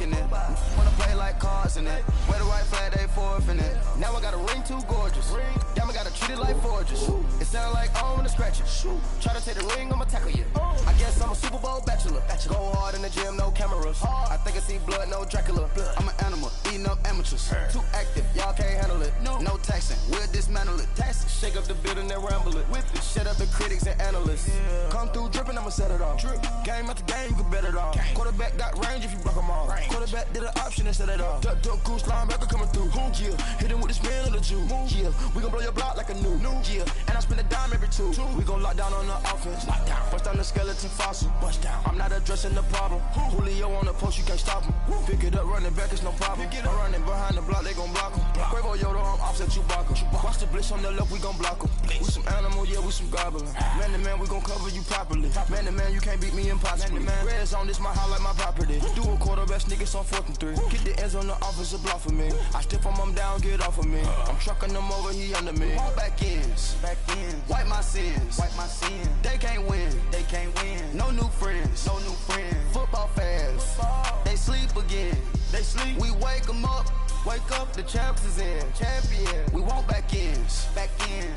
liking it. Wanna play like cards in it. Wear the white flag, they forfeit it. Now I got a ring too gorgeous. Damn, I gotta treat it like forges. It sound like I wanna scratch it. Try to take the ring, I'ma tackle you. I guess I'm a Super Bowl bachelor. Go hard in the gym, no cameras. I think I see blood, no Dracula. I'm an animal, eating up amateurs. Too active, y'all can't handle it. No taxing, we'll dismantle it. Shake up the building and ramble it. Whip it, shut up the critics and analysts. Come through dripping, I'ma set it off. Game after game, you can bet it off. Quarterback got range if you block them off. Quarterback did an option and set it off. Duck goose, linebacker coming through. Yeah, hit him with the spin of the Jew. Yeah, we gon' blow your block like a new. Yeah, and I spend a dime every two. We gon' lock down on the offense. Bust down the skeleton fossil. I'm not addressing the problem. Julio on the post, you can't stop him. Pick it up, running back, it's no problem. I'm running behind the block, they gon' block him. Quavo Yoda, I'm offset Chewbacca. Watch the blitz on the left, we gon' block him. We some animal, yeah, we some goblin. Man to man, we gon' cover you properly. Man to man, you can't beat me impossibly. Reds on this, my highlight, my property. Do a quarterback sneakers on 4th and 3. Get the ends on the offensive block for me. I stiff him, I'm down, get off of me. I'm trucking them over, he under me. Back ends, wipe my sins, They can't win, No new friends, Football fans, they sleep again. We wake them up. Wake up, the champs is in. Champion. We want back ends.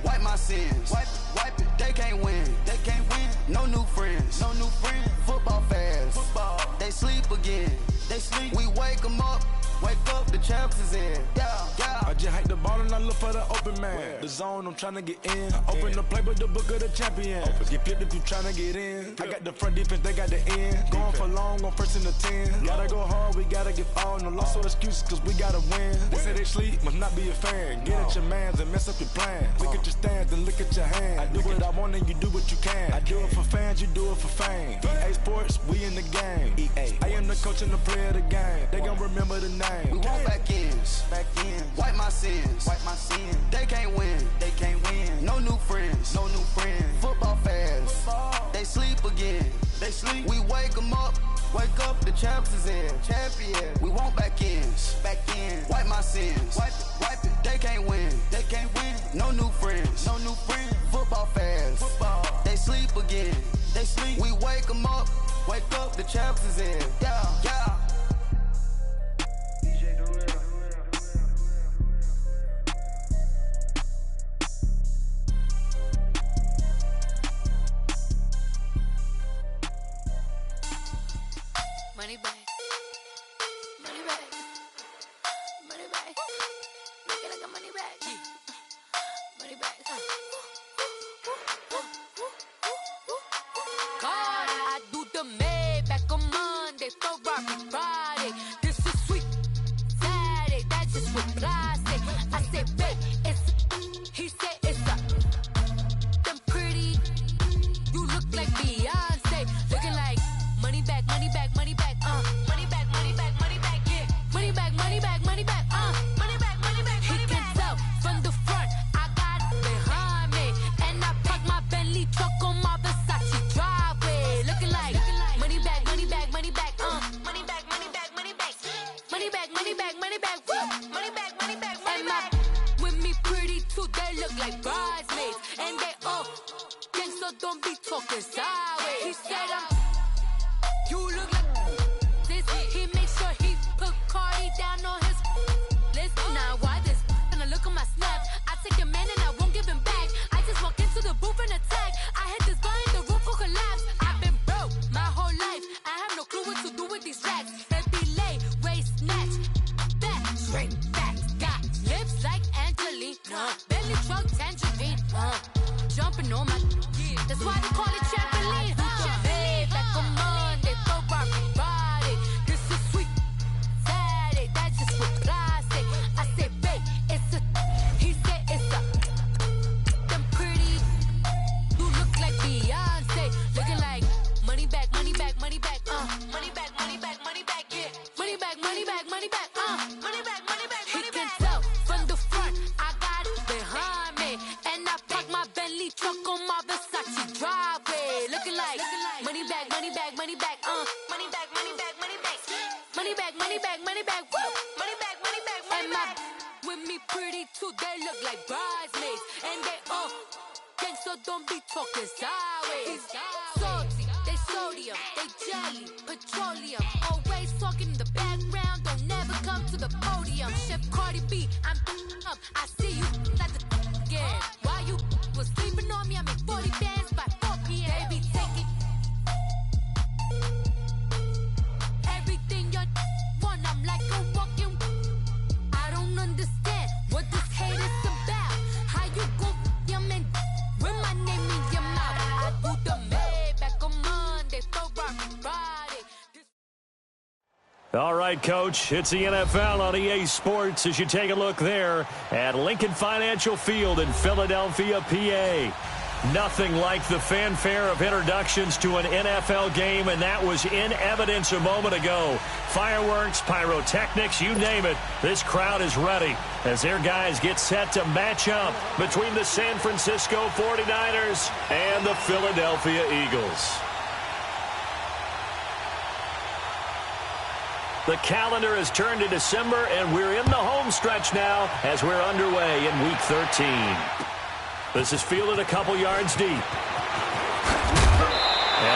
Wipe my sins. Wipe it. They can't win. No new friends. Football fans. They sleep again. We wake them up. Wake up, the champs is in. Yeah. I just hike the ball and I look for the open man. The zone, I'm tryna get in. Open the playbook, the book of the champion. Get flipped if you tryna get in. I got the front defense, they got the end. Going for long, on 1st and the 10. Gotta go hard, we gotta give all. No loss or excuses, cause we gotta win. They say they sleep, must not be a fan. Get at your mans and mess up your plans. Look at your stands and look at your hands. I do what I want and you do what you can. I do it for fans, you do it for fame. EA Sports, we in the game. I am the coach and the player of the game. They gon' remember the name. We want back ends. Wipe my sins. They can't win. No new friends. Football fans. They sleep again. We wake them up. Wake up, the champs is in. Champion. We want back ends. Wipe my sins. Wipe it. They can't win. No new friends. Football fans. They sleep again. We wake them up. Wake up, the champs is in. Yeah. Money back. Make it like a money back. Money back. God, I do the Maybach on Monday, Ferrari Friday. This is sweet Saturday, that's just what I say. I say, babe, it's. He said it's a. Them pretty. You look like Beyonce, looking like money back. Money back, yeah. Money back, He can tell from the front, I got it behind me. And I park my Bentley truck on my Versace driveway. Looking like money back, Money back, Money back, And my with me pretty too, they look like bridesmaids. And they all gang, so don't be talking sideways. He said you look like this. He makes sure he put Cardi down on his list. Now why this? And I look at my snap. I take a man and I won't give him back. I just walk into the booth and attack. I hit this guy in the roof will collapse. I've been broke my whole life. I have no clue what to do with these racks. Baby lay, waist snatch, back, straight back. Got lips like Angelina, belly truck tangerine. Jumping on my, that's why they call it trampoline. Back on Monday, Ferrari Friday. This is sweet Saturday, that's just what I say. I say, babe, it's a. He said it's a. Them pretty. You look like Beyonce, looking like money back. Money back, yeah. Money back, He can tell from the front, I got it behind me. And I park my Bentley truck on my Versace driveway. Looking like money back, Money back, woo. Money back, And my with me pretty too, they look like bridesmaids. And they all gang, so don't be talking sideways. Salty, they sodium, they jelly, petroleum. Always talking in the back round, don't never come to the podium. Chef Cardi B, I'm up. I see you at the again. While you was sleeping on me, I make 40 bands by 4 p.m. Baby, take it. Everything you want, I'm like a walking. I don't understand what this hate is about. How you go your man with my name in your mouth? I do the Maybach on Monday, so rock Friday. All right, Coach, it's the NFL on EA Sports as you take a look there at Lincoln Financial Field in Philadelphia, PA. Nothing like the fanfare of introductions to an NFL game, and that was in evidence a moment ago. Fireworks, pyrotechnics, you name it. This crowd is ready as their guys get set to match up between the San Francisco 49ers and the Philadelphia Eagles. The calendar has turned to December, and we're in the home stretch now as we're underway in Week 13. This is fielded a couple yards deep. And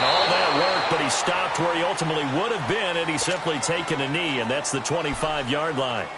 all that work, but he stopped where he ultimately would have been had he simply taken a knee, and that's the 25-yard line.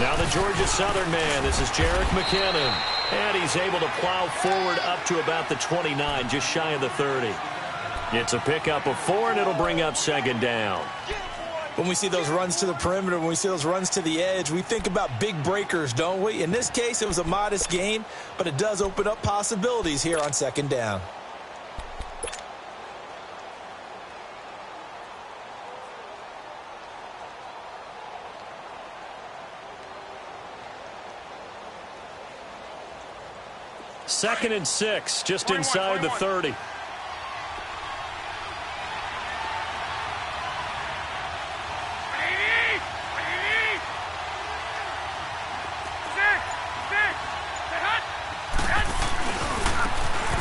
Now the Georgia Southern man, this is Jerick McKinnon. And he's able to plow forward up to about the 29, just shy of the 30. It's a pickup of 4, and it'll bring up second down. When we see those runs to the perimeter, when we see those runs to the edge, we think about big breakers, don't we? In this case, it was a modest gain, but it does open up possibilities here on second down. Second and 6, just inside the 30.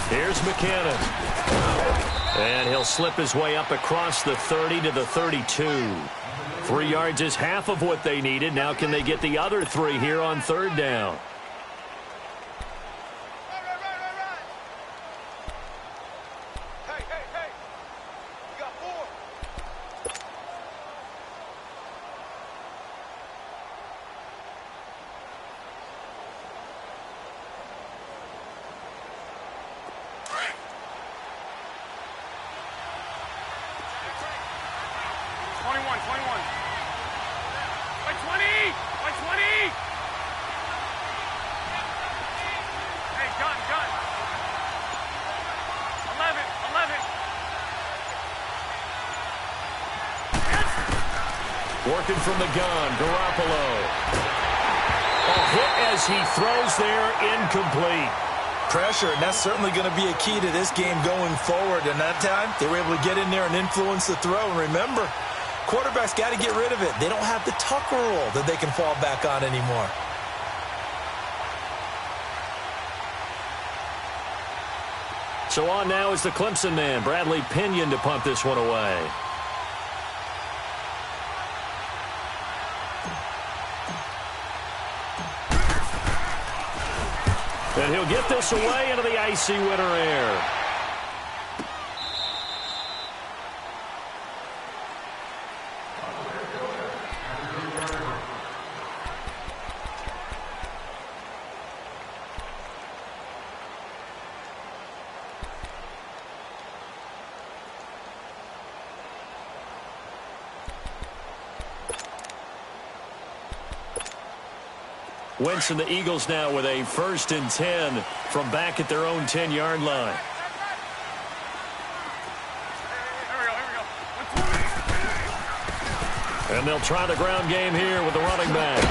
Here's McKinnon. And he'll slip his way up across the 30 to the 32. 3 yards is half of what they needed. Now can they get the other 3 here on third down? Working from the gun, Garoppolo. A hit as he throws there, incomplete. Pressure, and that's certainly going to be a key to this game going forward. And that time, they were able to get in there and influence the throw. And remember, quarterbacks got to get rid of it. They don't have the Tucker rule that they can fall back on anymore. So on now is the Clemson man, Bradley Pinion, to punt this one away. And he'll get this away into the icy winter air. Wentz and the Eagles now with a 1st and 10 from back at their own 10-yard line. And they'll try the ground game here with the running back.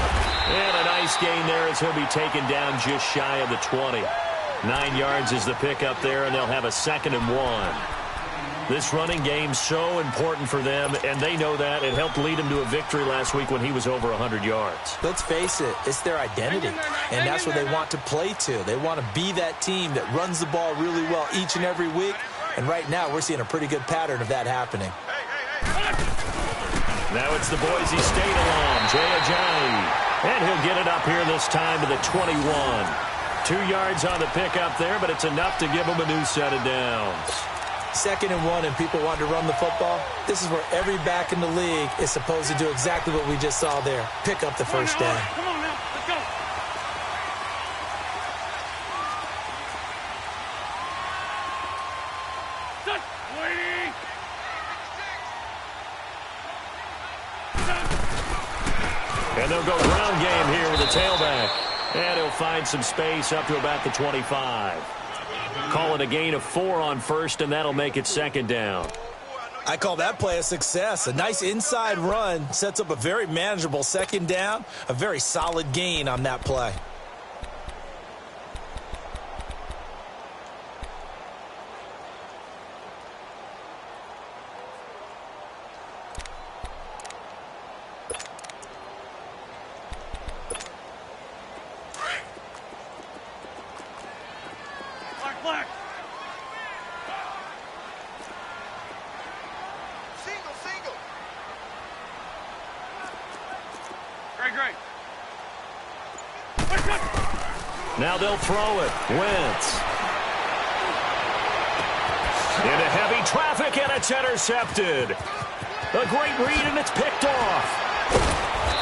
And a nice gain there as he'll be taken down just shy of the 20. 9 yards is the pickup there, and they'll have a 2nd and 1. This running game so important for them, and they know that. It helped lead them to a victory last week when he was over 100 yards. Let's face it, it's their identity, and that's what they want to play to. They want to be that team that runs the ball really well each and every week, and right now we're seeing a pretty good pattern of that happening. Now it's the Boise State alum, Jay Ajayi, and he'll get it up here this time to the 21. 2 yards on the pickup there, but it's enough to give him a new set of downs. 2nd and 1 and people want to run the football. This is where every back in the league is supposed to do exactly what we just saw there. Pick up the first down. Come on now, let's go. Set, waiting. And they'll go ground game here with a tailback. And he'll find some space up to about the 25. Call it a gain of 4 on first, and that'll make it 2nd down. I call that play a success. A nice inside run sets up a very manageable 2nd down. A very solid gain on that play. Black. Single. Great. Now they'll throw it. Wentz. Into heavy traffic, and it's intercepted. A great read, and it's picked off.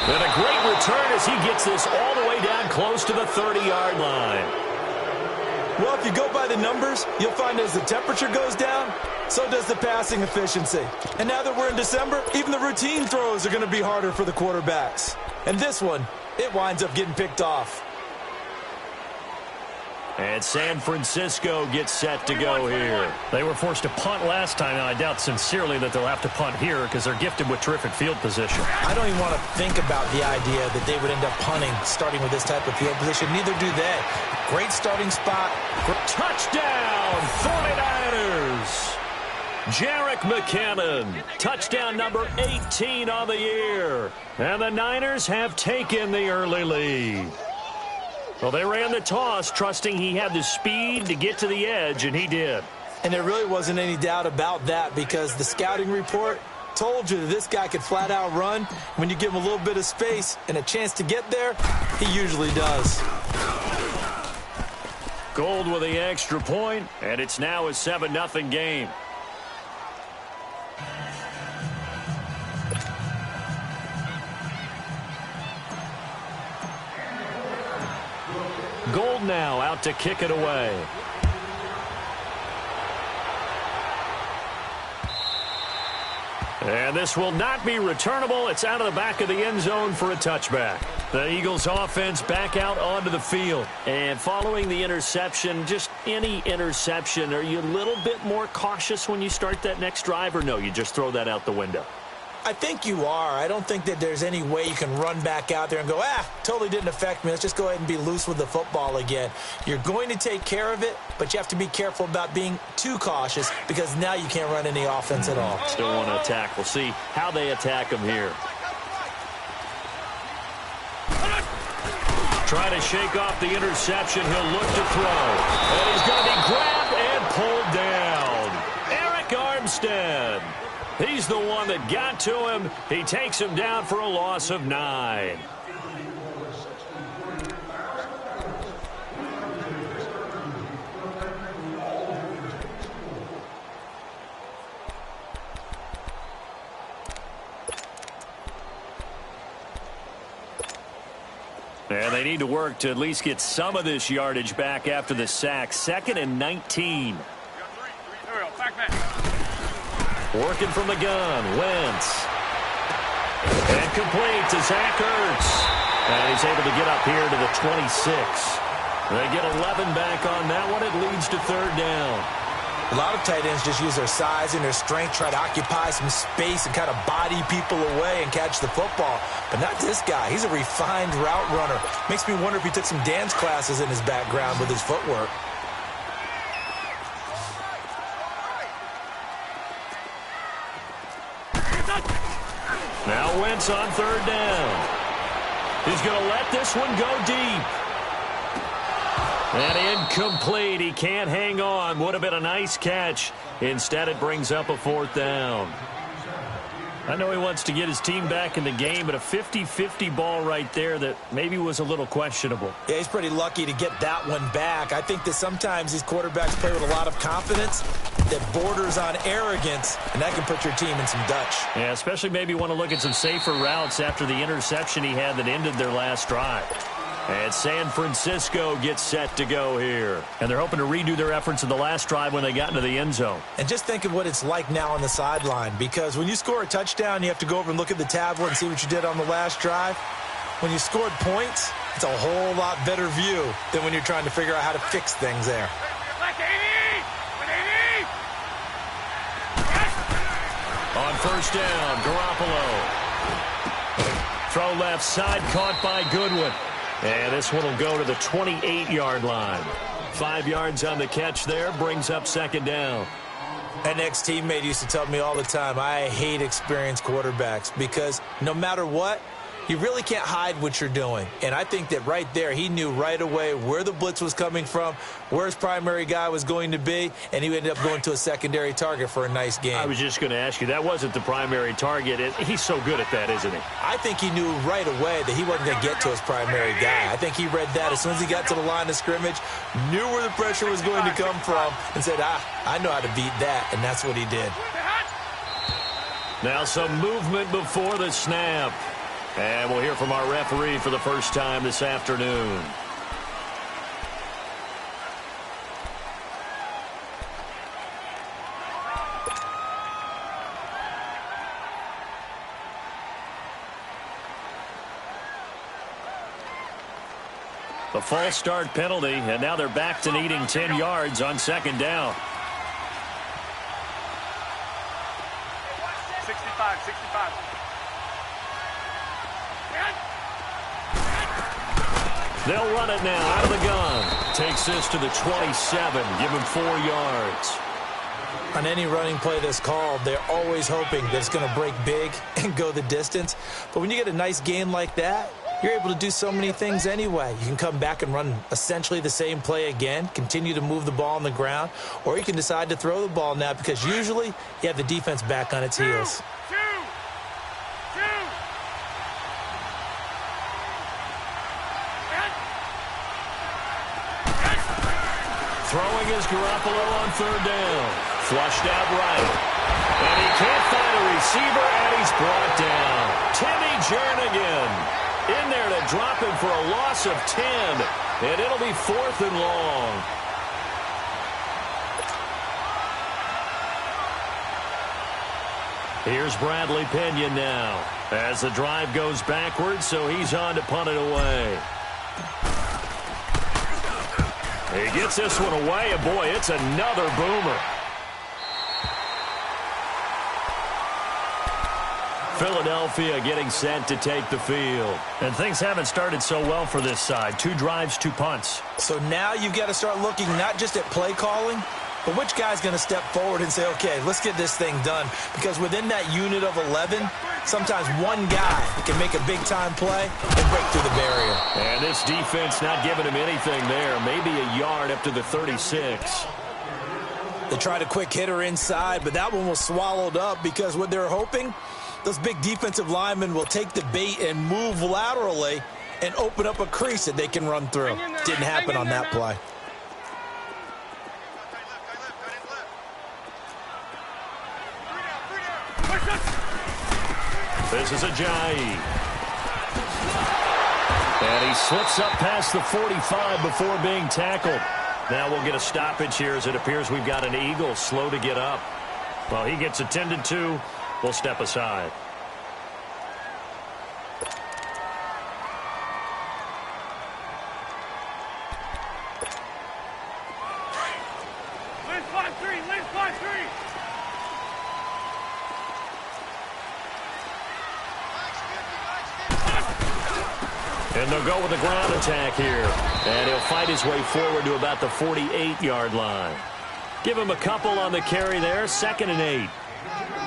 And a great return as he gets this all the way down close to the 30-yard line. Well, if you go by the numbers, you'll find as the temperature goes down, so does the passing efficiency. And now that we're in December, even the routine throws are going to be harder for the quarterbacks. And this one, it winds up getting picked off. And San Francisco gets set to go here. They were forced to punt last time, and I doubt sincerely that they'll have to punt here because they're gifted with terrific field position. I don't even want to think about the idea that they would end up punting starting with this type of field position. Neither do they. Great starting spot. Touchdown, 49ers. Jerick McKinnon, touchdown number 18 on the year. And the Niners have taken the early lead. Well, they ran the toss, trusting he had the speed to get to the edge, and he did. And there really wasn't any doubt about that because the scouting report told you that this guy could flat out run. When you give him a little bit of space and a chance to get there, he usually does. Gold with the extra point, and it's now a 7-0 game. Gold now out to kick it away. And this will not be returnable. It's out of the back of the end zone for a touchback. The Eagles offense back out onto the field. And following the interception, just any interception, are you a little bit more cautious when you start that next drive, or no, you just throw that out the window? I think you are. I don't think that there's any way you can run back out there and go, totally didn't affect me. Let's just go ahead and be loose with the football again. You're going to take care of it, but you have to be careful about being too cautious because now you can't run any offense at all. Still want to attack. We'll see how they attack him here. Try to shake off the interception. He'll look to throw. And he's going to be grabbed and pulled down. Eric Armstead. He's the one that got to him. He takes him down for a loss of 9. And they need to work to at least get some of this yardage back after the sack. 2nd and 19. Working from the gun, Wentz. And complete to Zach Ertz. And he's able to get up here to the 26. They get 11 back on that one. It leads to 3rd down. A lot of tight ends just use their size and their strength, try to occupy some space and kind of body people away and catch the football. But not this guy. He's a refined route runner. Makes me wonder if he took some dance classes in his background with his footwork. Now Wentz on third down. He's going to let this one go deep. And incomplete. He can't hang on. Would have been a nice catch. Instead, it brings up a fourth down. I know he wants to get his team back in the game, but a 50-50 ball right there that maybe was a little questionable. Yeah, he's pretty lucky to get that one back. I think that sometimes these quarterbacks play with a lot of confidence that borders on arrogance, and that can put your team in some Dutch. Yeah, especially maybe want to look at some safer routes after the interception he had that ended their last drive. And San Francisco gets set to go here. And they're hoping to redo their efforts in the last drive when they got into the end zone. And just think of what it's like now on the sideline, because when you score a touchdown, you have to go over and look at the tablet and see what you did on the last drive. When you scored points, it's a whole lot better view than when you're trying to figure out how to fix things there. On first down, Garoppolo. Throw left side, caught by Goodwin. And this one will go to the 28-yard line. 5 yards on the catch there, brings up second down. An ex-teammate used to tell me all the time, I hate experienced quarterbacks because no matter what, you really can't hide what you're doing. And I think that right there, he knew right away where the blitz was coming from, where his primary guy was going to be, and he ended up going to a secondary target for a nice game. I was just going to ask you, that wasn't the primary target. He's so good at that, isn't he? I think he knew right away that he wasn't going to get to his primary guy. I think he read that as soon as he got to the line of scrimmage, knew where the pressure was going to come from, and said, I know how to beat that, and that's what he did. Now some movement before the snap. And we'll hear from our referee for the first time this afternoon. The false start penalty, and now they're back to needing 10 yards on second down. 65. They'll run it now out of the gun. Takes this to the 27. Give him 4 yards. On any running play that's called, they're always hoping that it's going to break big and go the distance. But when you get a nice gain like that, you're able to do so many things anyway. You can come back and run essentially the same play again, continue to move the ball on the ground, or you can decide to throw the ball now because usually you have the defense back on its heels. Throwing is Garoppolo on third down. Flushed out right. And he can't find a receiver, and he's brought down. Timmy Jernigan in there to drop him for a loss of 10. And it'll be 4th and long. Here's Bradley Pinion now as the drive goes backwards, so he's on to punt it away. He gets this one away, and boy, it's another boomer. Philadelphia getting set to take the field. And things haven't started so well for this side. 2 drives, 2 punts. So now you've got to start looking not just at play calling, but which guy's going to step forward and say, okay, let's get this thing done. Because within that unit of 11, sometimes one guy can make a big-time play and break through the barrier. And this defense not giving him anything there. Maybe a yard up to the 36. They tried a quick hitter inside, but that one was swallowed up because what they're hoping, those big defensive linemen will take the bait and move laterally and open up a crease that they can run through. Didn't happen on that play. This is Ajayi. And he slips up past the 45 before being tackled. Now we'll get a stoppage here as it appears we've got an Eagle slow to get up. Well, he gets attended to. We'll step aside. And they'll go with the ground attack here. And he'll fight his way forward to about the 48-yard line. Give him a couple on the carry there. 2nd and 8.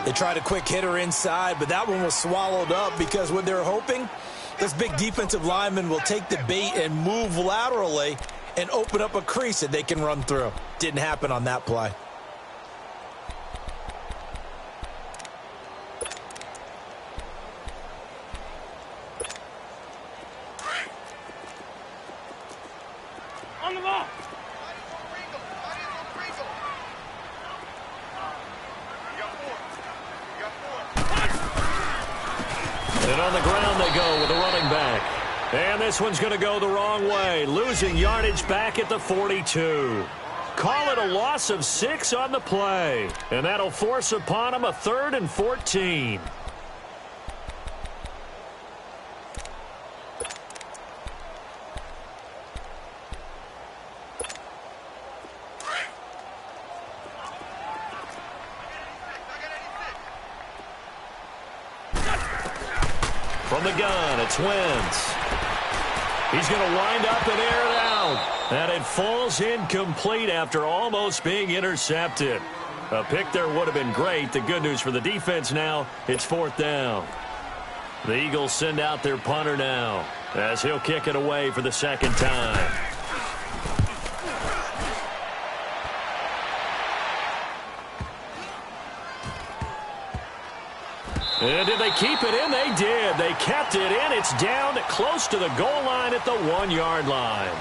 They tried a quick hitter inside, but that one was swallowed up because what they're hoping, this big defensive lineman will take the bait and move laterally and open up a crease that they can run through. Didn't happen on that play. On the ball. And on the ground they go with a running back. And this one's going to go the wrong way, losing yardage back at the 42. Call it a loss of 6 on the play. And that'll force upon him a 3rd and 14. From the gun, it's Wentz. He's going to wind up and air it out. And it falls incomplete after almost being intercepted. A pick there would have been great. The good news for the defense now, it's 4th down. The Eagles send out their punter now as he'll kick it away for the 2nd time. And did they keep it in? They did. They kept it in. It's down close to the goal line at the 1-yard line.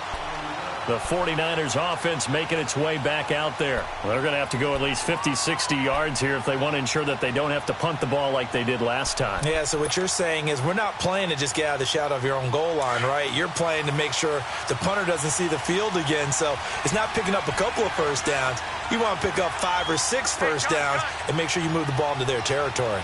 The 49ers offense making its way back out there. Well, they're going to have to go at least 50, 60 yards here if they want to ensure that they don't have to punt the ball like they did last time. Yeah, so what you're saying is we're not playing to just get out of the shadow of your own goal line, right? You're playing to make sure the punter doesn't see the field again. So it's not picking up a couple of first downs. You want to pick up 5 or 6 first downs and make sure you move the ball into their territory.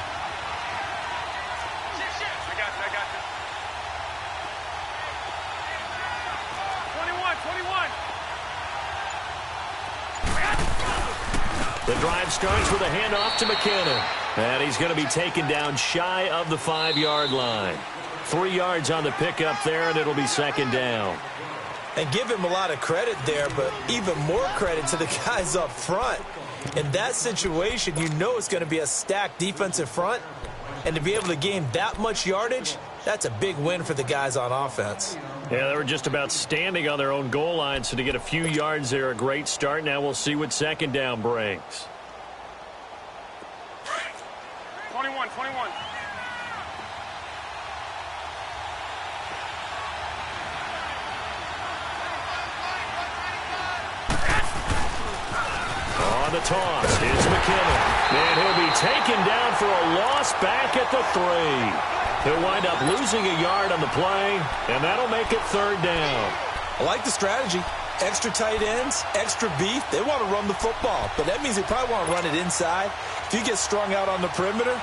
The drive starts with a handoff to McKinnon. And he's going to be taken down shy of the 5-yard line. 3 yards on the pickup there, and it'll be 2nd down. And give him a lot of credit there, but even more credit to the guys up front. In that situation, you know it's going to be a stacked defensive front. And to be able to gain that much yardage, that's a big win for the guys on offense. Yeah, they were just about standing on their own goal line, so to get a few yards there, a great start. Now we'll see what 2nd down brings. 21. On the toss is McKinnon. And he'll be taken down for a loss back at the 3. He'll wind up losing a yard on the play, and that'll make it 3rd down. I like the strategy. Extra tight ends, extra beef. They want to run the football, but that means they probably want to run it inside. If you get strung out on the perimeter,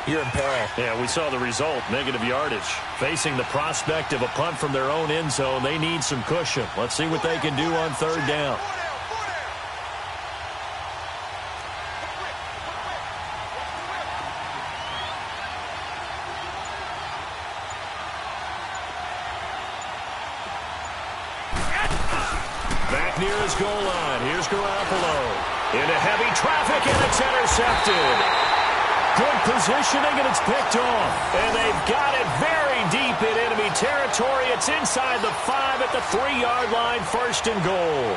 you're in peril. Yeah, we saw the result, negative yardage. Facing the prospect of a punt from their own end zone, they need some cushion. Let's see what they can do on 3rd down. Back near his goal line. Here's Garoppolo. Into heavy traffic, and it's intercepted. Good positioning, and it's picked off. And they've got it very deep in enemy territory. It's inside the 5 at the 3-yard line, 1st and goal.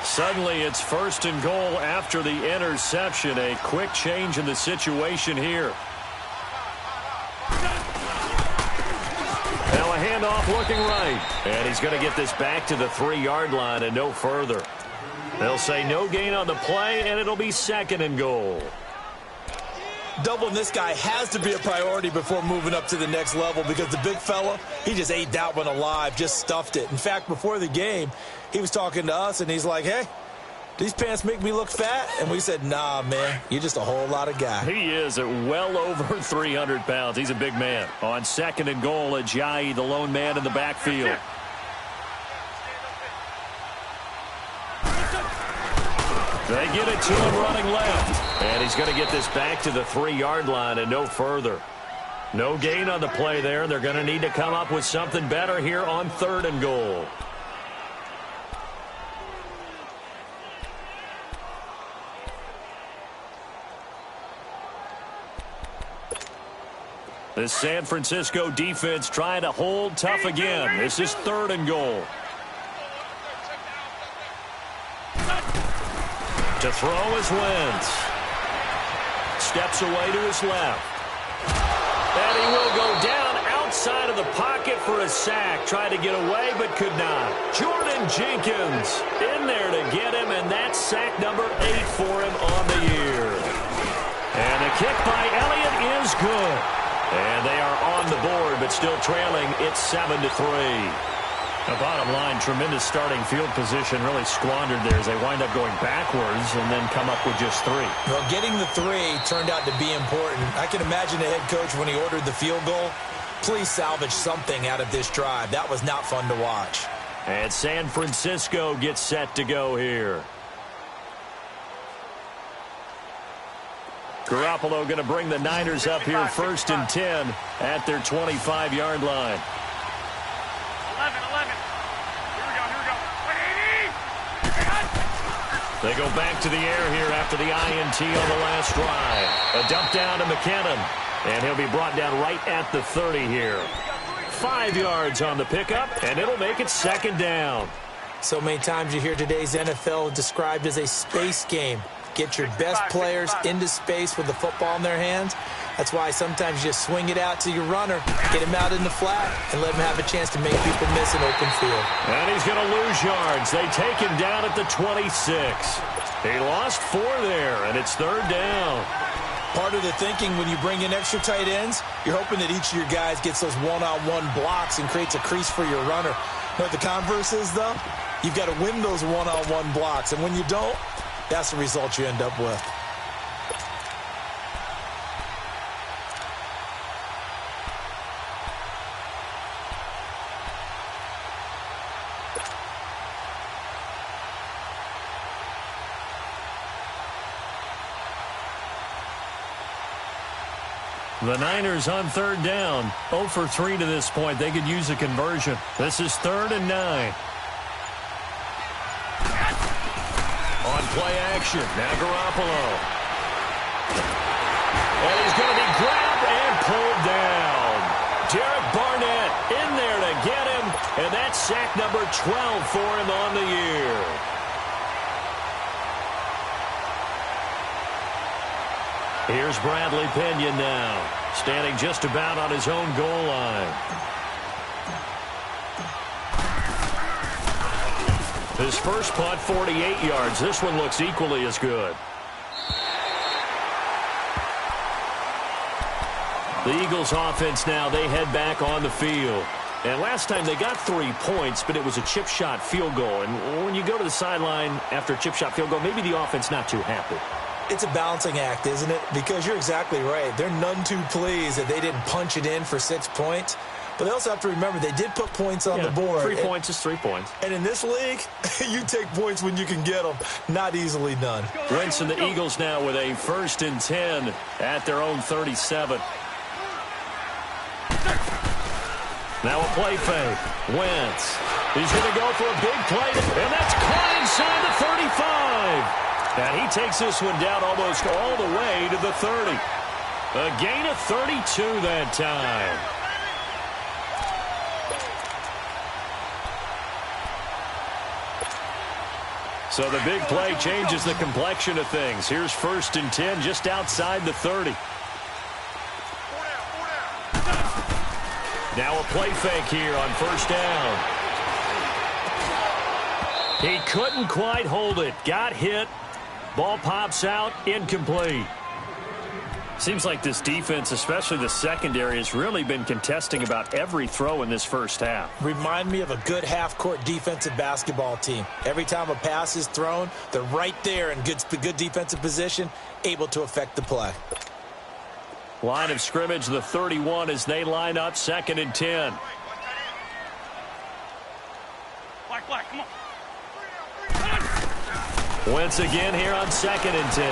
Suddenly, it's 1st and goal after the interception. A quick change in the situation here. Now a handoff looking right. And he's going to get this back to the 3-yard line and no further. They'll say no gain on the play, and it'll be 2nd and goal. Doubling this guy has to be a priority before moving up to the next level because the big fella, he just ate that one alive, just stuffed it. In fact, before the game, he was talking to us, and he's like, hey, these pants make me look fat? And we said, nah, man, you're just a whole lot of guy. He is at well over 300 pounds. He's a big man. On 2nd and goal, Ajayi, the lone man in the backfield. They get it to him running left. And he's going to get this back to the 3-yard line and no further. No gain on the play there. They're going to need to come up with something better here on 3rd and goal. The San Francisco defense trying to hold tough again. This is 3rd and goal. To throw is Wentz. Steps away to his left. And he will go down outside of the pocket for a sack. Tried to get away but could not. Jordan Jenkins in there to get him, and that's sack number 8 for him on the year. And the kick by Elliott is good. And they are on the board, but still trailing. It's 7-3. The bottom line, tremendous starting field position, really squandered there as they wind up going backwards and then come up with just 3. Well, getting the 3 turned out to be important. I can imagine the head coach when he ordered the field goal. Please salvage something out of this drive. That was not fun to watch. And San Francisco gets set to go here. Garoppolo going to bring the Niners up here 1st and 10 at their 25-yard line. 11. Here we go. They go back to the air here after the INT on the last drive. A dump down to McKinnon, and he'll be brought down right at the 30 here. 5 yards on the pickup, and it'll make it 2nd down. So many times you hear today's NFL described as a space game. Get your best players into space with the football in their hands. That's why sometimes you just swing it out to your runner, get him out in the flat, and let him have a chance to make people miss an open field. And he's going to lose yards. They take him down at the 26. He lost 4 there, and it's 3rd down. Part of the thinking when you bring in extra tight ends, you're hoping that each of your guys gets those one-on-one blocks and creates a crease for your runner. What the converse is, though, you've got to win those one-on-one blocks, and when you don't, that's the result you end up with. The Niners on 3rd down. 0 for 3 to this point. They could use a conversion. This is 3rd and 9. On play action. Now Garoppolo. And he's going to be grabbed and pulled down. Derek Barnett in there to get him. And that's sack number 12 for him on the year. Here's Bradley Pinion now, standing just about on his own goal line. His first punt, 48 yards. This one looks equally as good. The Eagles offense now, they head back on the field. And last time they got 3 points, but it was a chip shot field goal. And when you go to the sideline after a chip shot field goal, maybe the offense not too happy. It's a balancing act, isn't it? Because you're exactly right. They're none too pleased that they didn't punch it in for 6 points. But they also have to remember they did put points on the board. 3 points is 3 points. And in this league, you take points when you can get them. Not easily done. Wentz and the Eagles now with a 1st and 10 at their own 37. Now a play fake. Wentz. He's going to go for a big play. And that's caught inside the 35. And he takes this one down almost all the way to the 30. A gain of 32 that time. So the big play changes the complexion of things. Here's 1st and 10 just outside the 30. Now a play fake here on 1st down. He couldn't quite hold it. Got hit. Ball pops out, incomplete. Seems like this defense, especially the secondary, has really been contesting about every throw in this first half. Remind me of a good half-court defensive basketball team. Every time a pass is thrown, they're right there in good defensive position, able to affect the play. Line of scrimmage, the 31 as they line up, 2nd and 10. Black, come on. Once again here on 2nd and 10.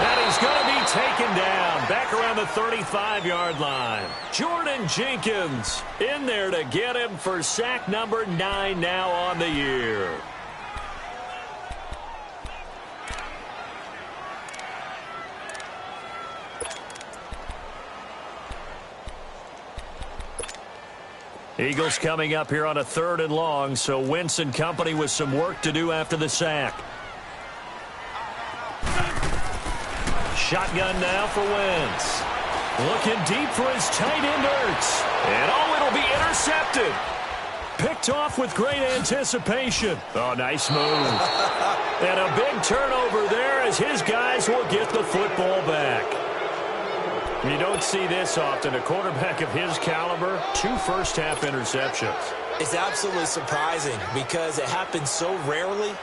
And he's going to be taken down back around the 35-yard line. Jordan Jenkins in there to get him for sack number 9 now on the year. Eagles coming up here on a 3rd and long, so Wentz and company with some work to do after the sack. Shotgun now for Wentz. Looking deep for his tight end Ertz. And it'll be intercepted. Picked off with great anticipation. Oh, nice move. And a big turnover there as his guys will get the football back. You don't see this often. A quarterback of his caliber, 2 first-half interceptions. It's absolutely surprising because it happens so rarely.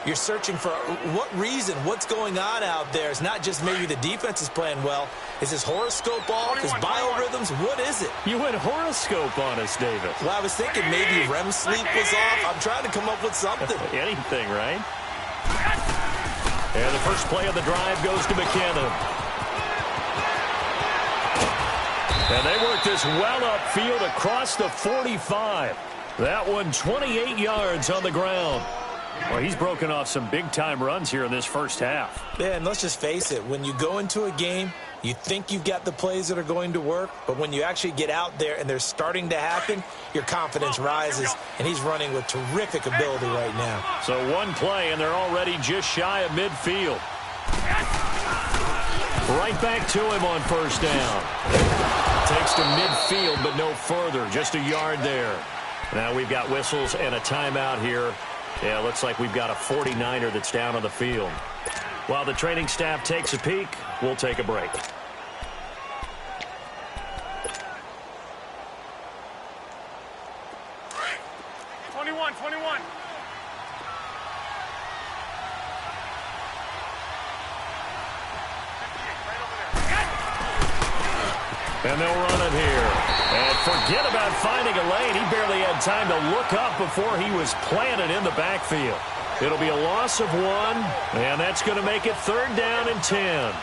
You're searching for what reason, what's going on out there. It's not just maybe the defense is playing well. Is his horoscope off? His biorhythms? What is it? You went horoscope on us, David. Well, I was thinking maybe REM sleep was off. I'm trying to come up with something. Anything, right? And the first play of the drive goes to McKinnon. And they work this well upfield across the 45. That one 28 yards on the ground. Well, he's broken off some big-time runs here in this first half. Yeah, and let's just face it. When you go into a game, you think you've got the plays that are going to work, but when you actually get out there and they're starting to happen, your confidence rises, and he's running with terrific ability right now. So one play, and they're already just shy of midfield. Right back to him on first down. Takes to midfield, but no further. Just a yard there. Now we've got whistles and a timeout here. Yeah, looks like we've got a 49er that's down on the field. While the training staff takes a peek, we'll take a break. And they'll run it here. And forget about finding a lane. He barely had time to look up before he was planted in the backfield. It'll be a loss of 1, and that's going to make it 3rd down and 10.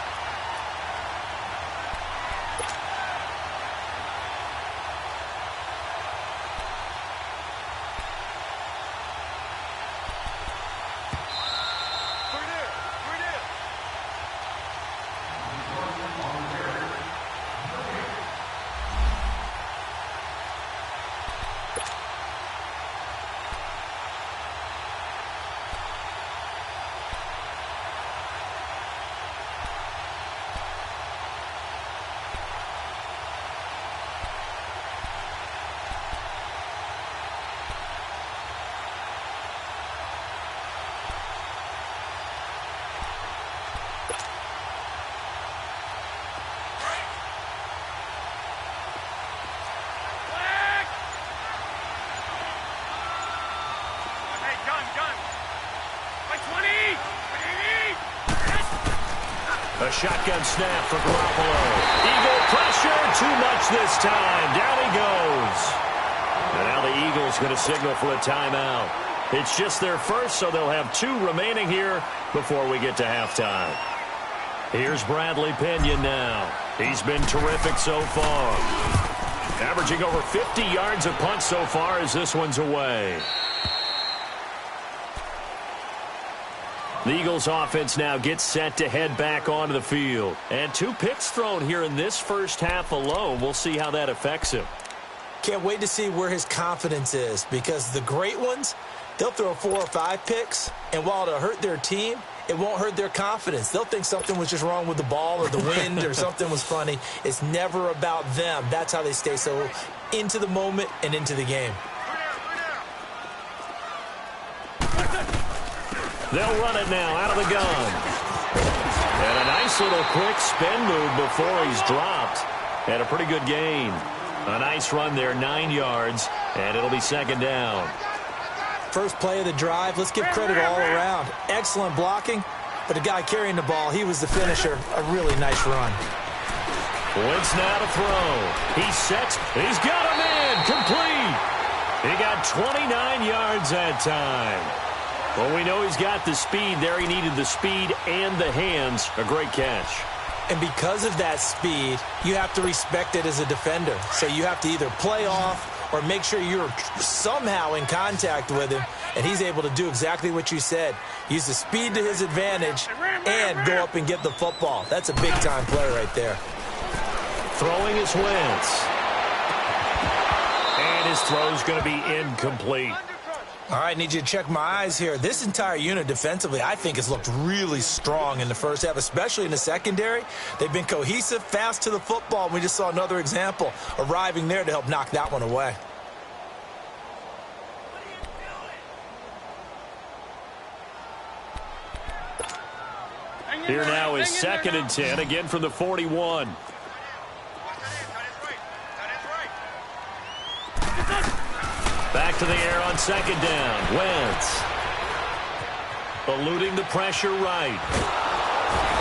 A shotgun snap for Garoppolo. Eagle pressure, too much this time. Down he goes. And now the Eagles going to signal for a timeout. It's just their first, so they'll have 2 remaining here before we get to halftime. Here's Bradley Pinion now. He's been terrific so far. Averaging over 50 yards a punt so far as this one's away. The Eagles offense now gets set to head back onto the field. And 2 picks thrown here in this first half alone. We'll see how that affects him. Can't wait to see where his confidence is, because the great ones, they'll throw 4 or 5 picks, and while it'll hurt their team, it won't hurt their confidence. They'll think something was just wrong with the ball or the wind or something was funny. It's never about them. That's how they stay so into the moment and into the game. They'll run it now out of the gun. And a nice little quick spin move before he's dropped. And a pretty good gain. A nice run there, 9 yards, and it'll be 2nd down. First play of the drive, let's give credit all around. Excellent blocking, but the guy carrying the ball, he was the finisher. A really nice run. Wentz now to throw. He sets. He's got him in. Complete. He got 29 yards that time. Well, we know he's got the speed there. He needed the speed and the hands. A great catch. And because of that speed, you have to respect it as a defender. So you have to either play off or make sure you're somehow in contact with him, and he's able to do exactly what you said. Use the speed to his advantage and go up and get the football. That's a big-time play right there. Throwing is Wentz. And his throw's going to be incomplete. All right, need you to check my eyes here. This entire unit defensively, I think, has looked really strong in the first half, especially in the secondary. They've been cohesive, fast to the football. We just saw another example arriving there to help knock that one away. Here now is 2nd and 10, again from the 41. Back to the air on 2nd down. Wentz eluding the pressure right.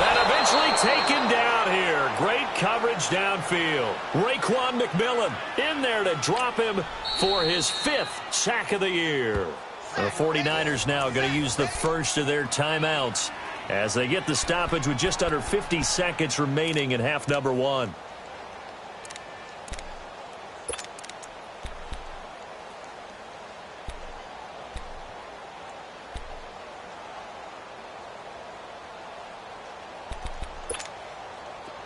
And eventually taken down here. Great coverage downfield. Raekwon McMillan in there to drop him for his 5th sack of the year. The 49ers now going to use the first of their timeouts as they get the stoppage with just under 50 seconds remaining in half number 1.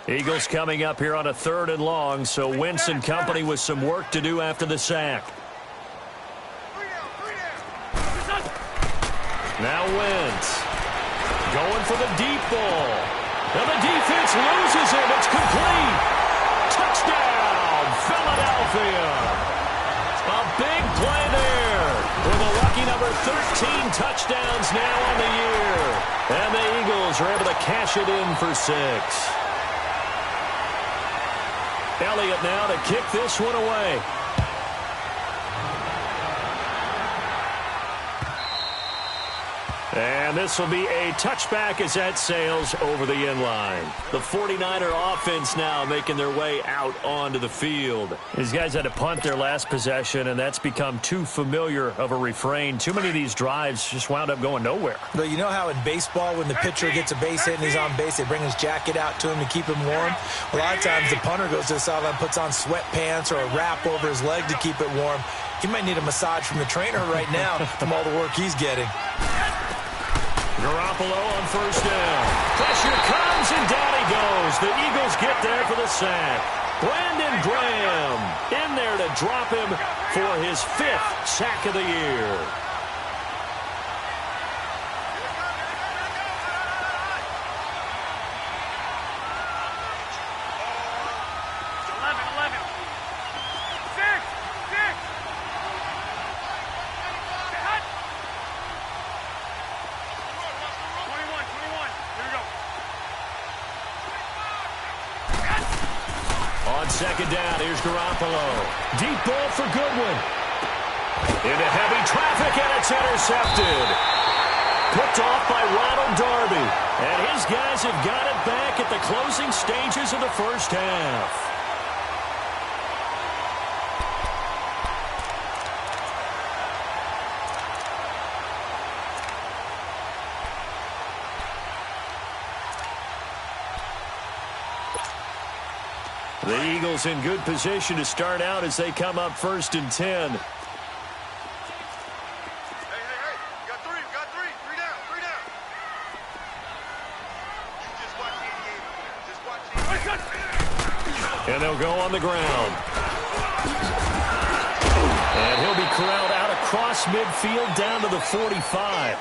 Eagles coming up here on a 3rd and long, so Wentz and company with some work to do after the sack. Now Wentz going for the deep ball. And the defense loses it. It's complete. Touchdown, Philadelphia. A big play there with a lucky number 13 touchdowns now on the year. And the Eagles are able to cash it in for 6. Elliott now to kick this one away. And this will be a touchback as that sails over the end line. The 49er offense now making their way out onto the field. These guys had to punt their last possession, and that's become too familiar of a refrain. Too many of these drives just wound up going nowhere. But you know how in baseball when the pitcher gets a base hit and he's on base, they bring his jacket out to him to keep him warm? A lot of times the punter goes to the sideline, puts on sweatpants or a wrap over his leg to keep it warm. He might need a massage from the trainer right now from all the work he's getting. Garoppolo on 1st down. Pressure comes, and down he goes. The Eagles get there for the sack. Brandon Graham in there to drop him for his 5th sack of the year. On 2nd down, here's Garoppolo. Deep ball for Goodwin. Into heavy traffic, and it's intercepted. Picked off by Ronald Darby. And his guys have got it back at the closing stages of the first half. The Eagles in good position to start out as they come up 1st and 10. Hey, you got three, three down. You just watch 88 over there. Just watch 88. And they'll go on the ground. And he'll be corralled out across midfield down to the 45.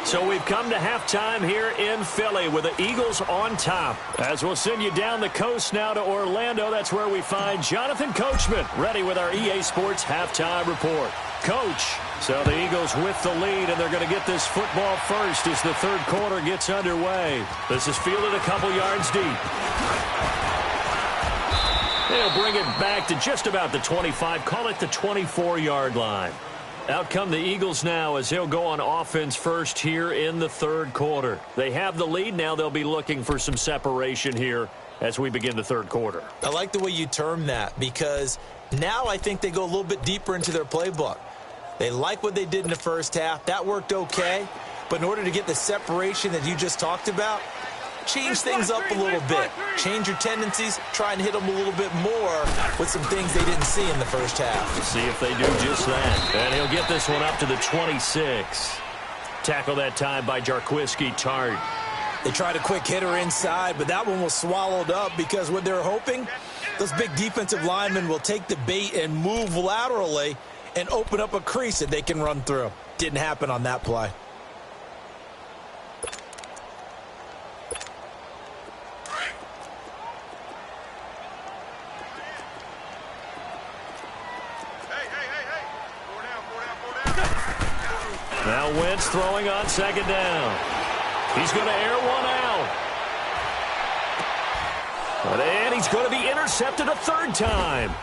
So we've come to halftime here in Philly with the Eagles on top. As we'll send you down the coast now to Orlando, that's where we find Jonathan Coachman ready with our EA Sports halftime report. Coach, so the Eagles with the lead, and they're going to get this football first as the 3rd quarter gets underway. This is fielded a couple yards deep. They'll bring it back to just about the 25, call it the 24-yard line. Out come the Eagles now as they'll go on offense first here in the 3rd quarter. They have the lead. Now they'll be looking for some separation here as we begin the 3rd quarter. I like the way you term that because now I think they go a little bit deeper into their playbook. They like what they did in the first half. That worked okay. But in order to get the separation that you just talked about, change things up a little bit. Change your tendencies, try and hit them a little bit more with some things they didn't see in the first half. Let's see if they do just that. And he'll get this one up to the 26. Tackle that time by Jarquiski Tart. They tried a quick hitter inside, but that one was swallowed up because what they're hoping, those big defensive linemen will take the bait and move laterally and open up a crease that they can run through. Didn't happen on that play. Now Wentz throwing on second down. He's going to air one out. And he's going to be intercepted a third time.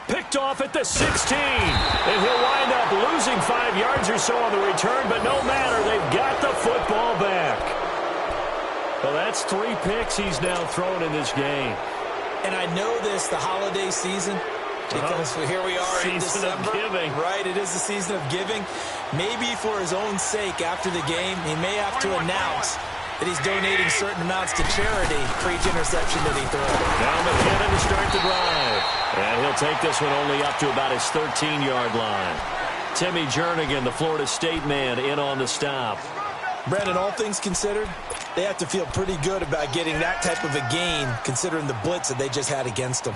Picked off at the 16. And he'll wind up losing 5 yards or so on the return, but no matter, they've got the football back. Well, that's 3 picks he's now thrown in this game. And I know this, the holiday season, because here we are in December. Season of giving. Right, it is the season of giving. Maybe for his own sake after the game, he may have to announce that he's donating certain amounts to charity for each interception that he throws. Now McKinnon to start the drive. And he'll take this one only up to about his 13-yard line. Timmy Jernigan, the Florida State man, in on the stop. Brandon, all things considered, they have to feel pretty good about getting that type of a gain considering the blitz that they just had against them.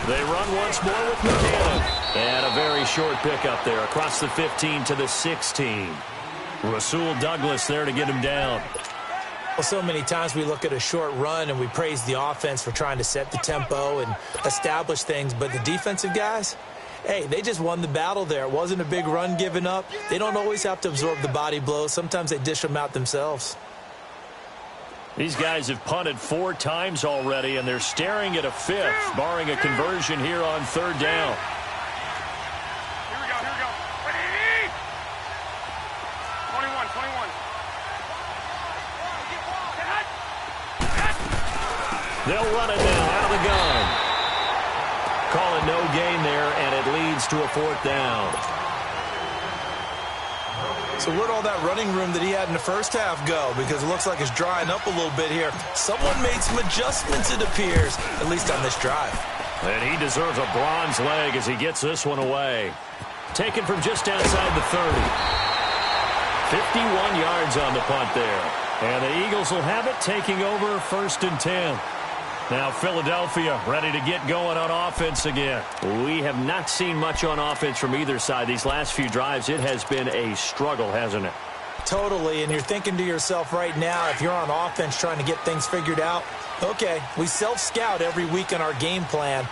They run once more with McKinnon. And a very short pickup there across the 15 to the 16. Rasul Douglas there to get him down. Well, so many times we look at a short run and we praise the offense for trying to set the tempo and establish things, but the defensive guys, hey, they just won the battle there. It wasn't a big run given up. They don't always have to absorb the body blows. Sometimes they dish them out themselves. These guys have punted 4 times already, and they're staring at a 5th, barring a conversion here on 3rd down. Here we go, here we go. 21, 21. They'll run it now out of the gun. Call it no gain there, and it leads to a 4th down. So where'd all that running room that he had in the first half go? Because it looks like it's drying up a little bit here. Someone made some adjustments, it appears, at least on this drive. And he deserves a bronze leg as he gets this one away. Taken from just outside the 30. 51 yards on the punt there. And the Eagles will have it, taking over 1st and 10. Now Philadelphia ready to get going on offense again. We have not seen much on offense from either side. These last few drives, it has been a struggle, hasn't it? Totally, and you're thinking to yourself right now, if you're on offense trying to get things figured out, okay, we self-scout every week on our game plan.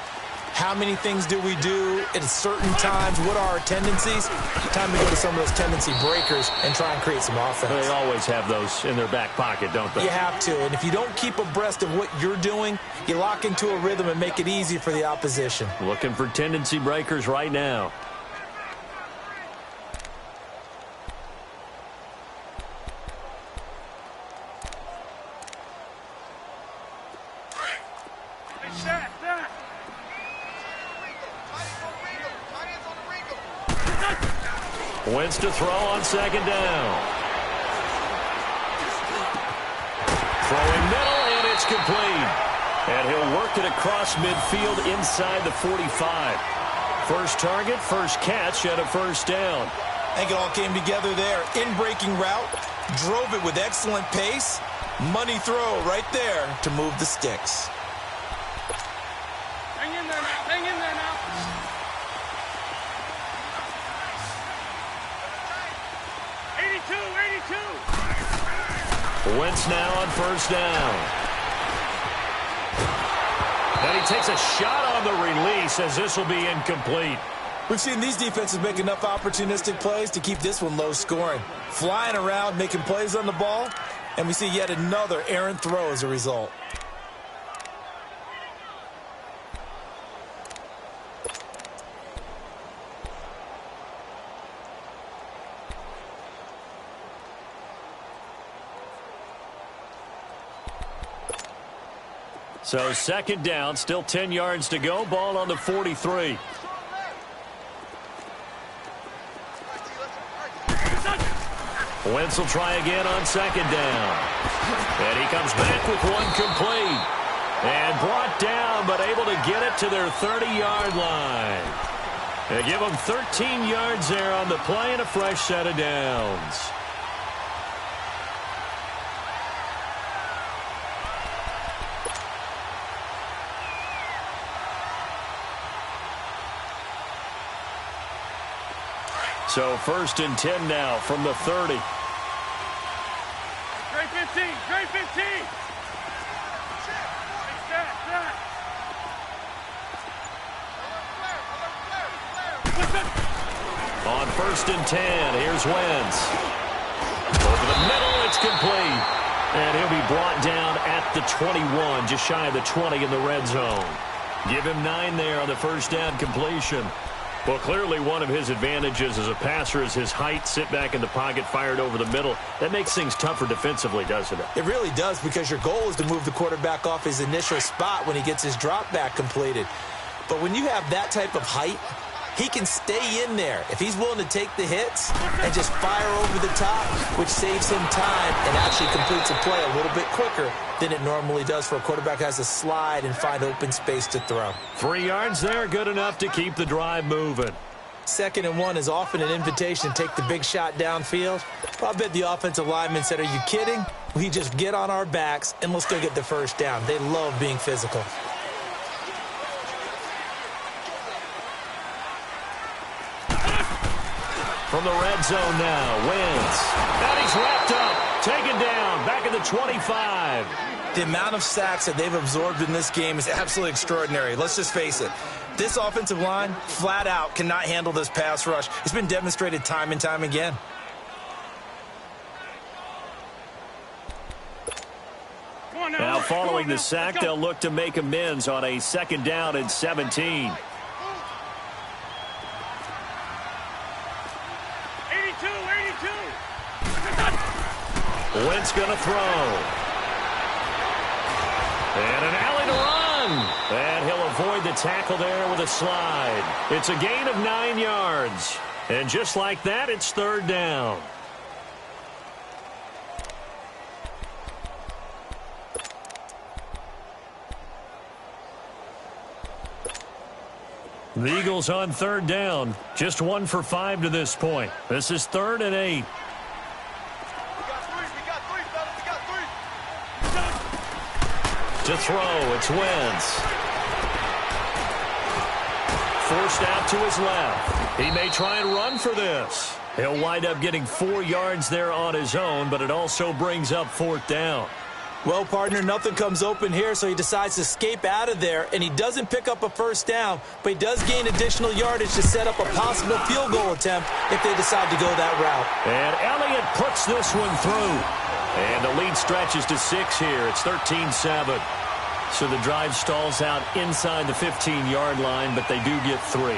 How many things do we do at certain times? What are our tendencies? Time to go to some of those tendency breakers and try and create some offense. They always have those in their back pocket, don't they? You have to, and if you don't keep abreast of what you're doing, you lock into a rhythm and make it easy for the opposition. Looking for tendency breakers right now. Wentz to throw on 2nd down. Throwing middle, and it's complete. And he'll work it across midfield inside the 45. First target, first catch, and a 1st down. I think it all came together there. In-breaking route, drove it with excellent pace. Money throw right there to move the sticks. Hang in there now, hang in there now. Wentz now on 1st down. And he takes a shot on the release as this will be incomplete. We've seen these defenses make enough opportunistic plays to keep this one low scoring. Flying around, making plays on the ball, and we see yet another errant throw as a result. So second down, still 10 yards to go. Ball on the 43. Wentz will try again on second down. And he comes back with one complete. And brought down, but able to get it to their 30-yard line. They give them 13 yards there on the play and a fresh set of downs. So first and 10 now from the 30. Great 15, great 15. On first and 10, here's Wentz. Over the middle, it's complete. And he'll be brought down at the 21, just shy of the 20 in the red zone. Give him 9 there on the first down completion. Well, clearly one of his advantages as a passer is his height. Sit back in the pocket, fired over the middle. That makes things tougher defensively, doesn't it? It really does, because your goal is to move the quarterback off his initial spot when he gets his drop back completed. But when you have that type of height, he can stay in there if he's willing to take the hits and just fire over the top, which saves him time and actually completes a play a little bit quicker than it normally does for a quarterback who has to slide and find open space to throw. 3 yards there, good enough to keep the drive moving. 2nd and 1 is often an invitation to take the big shot downfield. But I bet the offensive lineman said, "Are you kidding? We just get on our backs and let's go get the first down." They love being physical. From the red zone now, Wentz. And he's wrapped up, taken down, back at the 25. The amount of sacks that they've absorbed in this game is absolutely extraordinary. Let's just face it. This offensive line, flat out, cannot handle this pass rush. It's been demonstrated time and time again. Now following the sack, they'll look to make amends on a 2nd down and 17. Wentz going to throw. And an alley to run. And he'll avoid the tackle there with a slide. It's a gain of 9 yards. And just like that, it's 3rd down. The Eagles on 3rd down. Just 1 for 5 to this point. This is 3rd and 8. To throw, it's Wentz. Forced out to his left. He may try and run for this. He'll wind up getting 4 yards there on his own, but it also brings up 4th down. Well, partner, nothing comes open here, so he decides to escape out of there, and he doesn't pick up a first down, but he does gain additional yardage to set up a possible field goal attempt if they decide to go that route. And Elliott puts this one through. And the lead stretches to 6 here. It's 13-7. So the drive stalls out inside the 15-yard line, but they do get 3.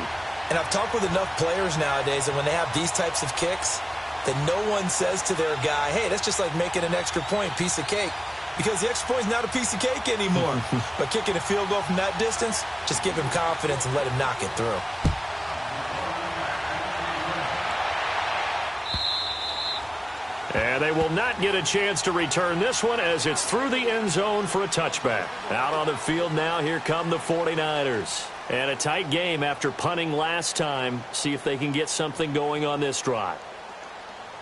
And I've talked with enough players nowadays that when they have these types of kicks, that no one says to their guy, "Hey, that's just like making an extra point, piece of cake." Because the extra point is not a piece of cake anymore. But kicking a field goal from that distance, just give him confidence and let him knock it through. And they will not get a chance to return this one as it's through the end zone for a touchback. Out on the field now, here come the 49ers. And a tight game after punting last time. See if they can get something going on this drive.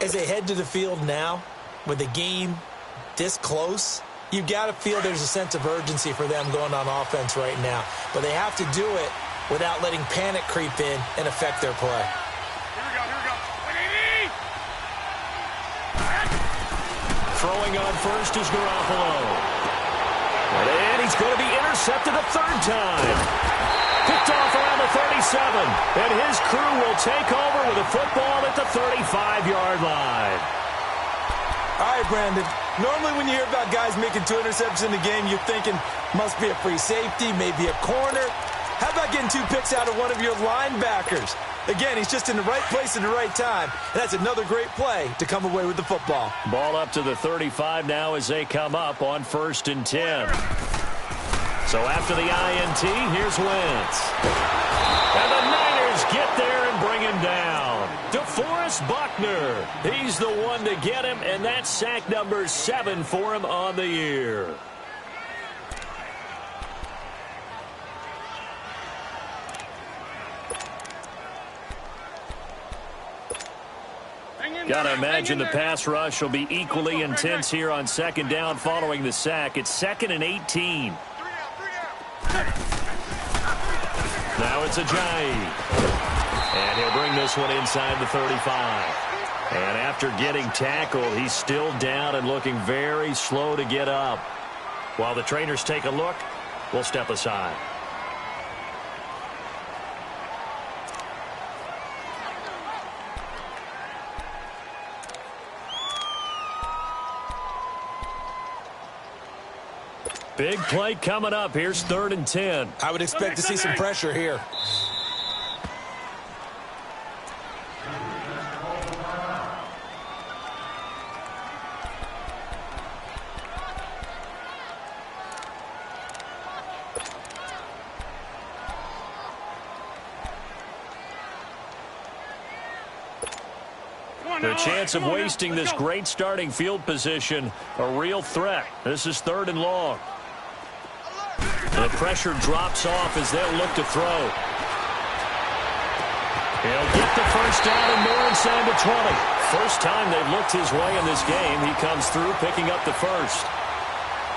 As they head to the field now, with the game this close, you've got to feel there's a sense of urgency for them going on offense right now. But they have to do it without letting panic creep in and affect their play. Throwing on first is Garoppolo. And he's going to be intercepted a 3rd time. Picked off around the 37. And his crew will take over with a football at the 35-yard line. All right, Brandon. Normally when you hear about guys making 2 interceptions in the game, you're thinking must be a free safety, maybe a corner. How about getting 2 picks out of one of your linebackers? Again, he's just in the right place at the right time. And that's another great play to come away with the football. Ball up to the 35 now as they come up on 1st and 10. So after the INT, here's Wentz. And the Niners get there and bring him down. DeForest Buckner. He's the one to get him, and that's sack number 7 for him on the year. Got to imagine the pass rush will be equally intense here on second down following the sack. It's 2nd and 18. Now it's Ajayi. And he'll bring this one inside the 35. And after getting tackled, he's still down and looking very slow to get up. While the trainers take a look, we'll step aside. Big play coming up. Here's 3rd and 10. I would expect to see some pressure here. The chance of wasting this great starting field position, a real threat. This is 3rd and long. The pressure drops off as they'll look to throw. He'll get the first down and more inside the 20. First time they've looked his way in this game. He comes through picking up the first.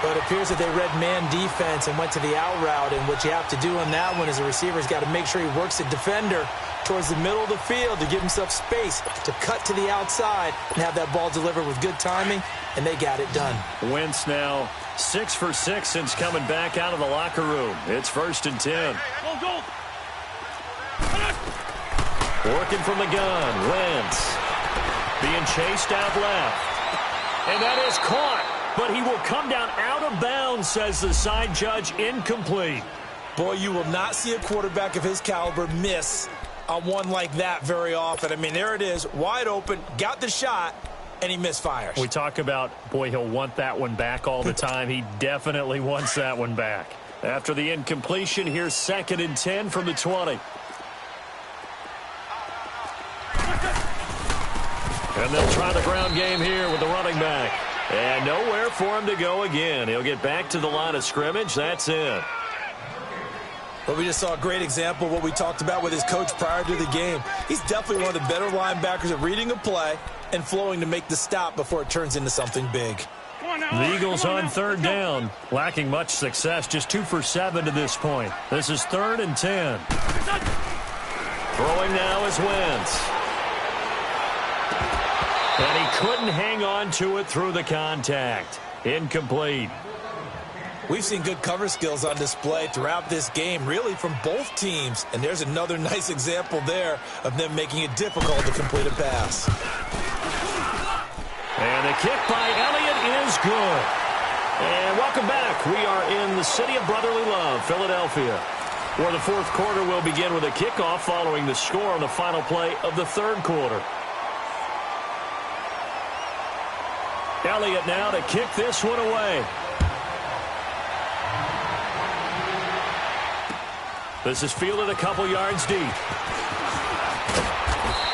But it appears that they read man defense and went to the out route. And what you have to do on that one is a receiver's got to make sure he works the defender towards the middle of the field to give himself space to cut to the outside and have that ball delivered with good timing, and they got it done. Wentz now 6 for 6 since coming back out of the locker room. It's 1st and 10. Working from the gun, Wentz being chased out left. And that is caught, but he will come down out of bounds, says the side judge. Incomplete. Boy, you will not see a quarterback of his caliber miss on one like that very often. I mean, there it is, wide open, got the shot, and he misfires. We talk about, boy, he'll want that one back all the time. He definitely wants that one back. After the incompletion, here's 2nd and 10 from the 20. And they'll try the ground game here with the running back. And nowhere for him to go again. He'll get back to the line of scrimmage. That's it. But we just saw a great example of what we talked about with his coach prior to the game. He's definitely one of the better linebackers at reading a play and flowing to make the stop before it turns into something big. The Eagles on 3rd down, lacking much success, just 2 for 7 to this point. This is 3rd and 10. Throwing now is Wentz. And he couldn't hang on to it through the contact. Incomplete. We've seen good cover skills on display throughout this game, really from both teams. And there's another nice example there of them making it difficult to complete a pass. And the kick by Elliott is good. And welcome back. We are in the city of brotherly love, Philadelphia, where the 4th quarter will begin with a kickoff following the score on the final play of the 3rd quarter. Elliott now to kick this one away. This is fielded a couple yards deep.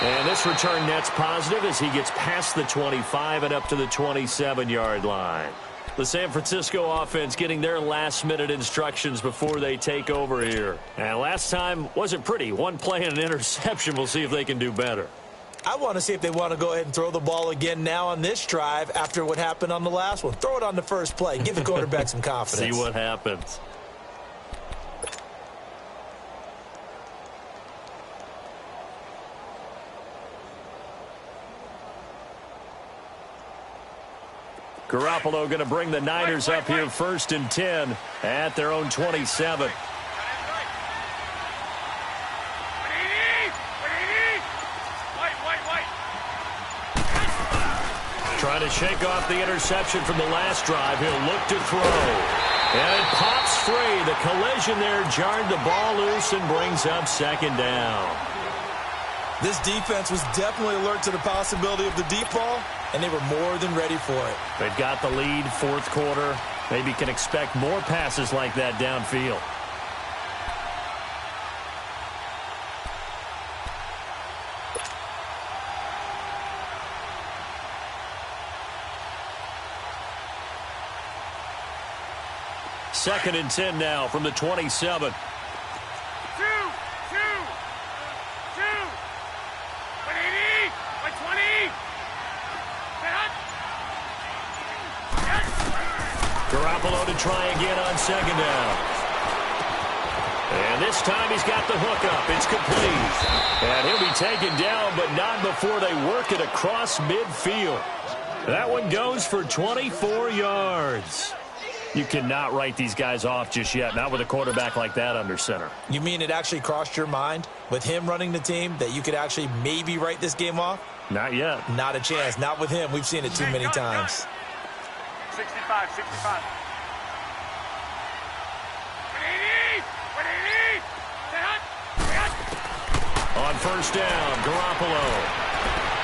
And this return net's positive as he gets past the 25 and up to the 27-yard line. The San Francisco offense getting their last-minute instructions before they take over here. And last time wasn't pretty. One play and an interception. We'll see if they can do better. I want to see if they want to go ahead and throw the ball again now on this drive after what happened on the last one. Throw it on the first play. Give the quarterback some confidence. See what happens. Garoppolo going to bring the Niners up here 1st and 10 at their own 27. Trying to shake off the interception from the last drive. He'll look to throw. And it pops free. The collision there jarred the ball loose and brings up 2nd down. This defense was definitely alert to the possibility of the deep ball, and they were more than ready for it. They've got the lead, 4th quarter. Maybe can expect more passes like that downfield. Second and 10 now from the 27. 2, 180. Garoppolo to try again on second down. And this time he's got the hook up. It's complete. And he'll be taken down, but not before they work it across midfield. That one goes for 24 yards. You cannot write these guys off just yet, not with a quarterback like that under center. You mean it actually crossed your mind with him running the team that you could actually maybe write this game off? Not yet. Not a chance. Not with him. We've seen it too many times. 65. 180. On first down, Garoppolo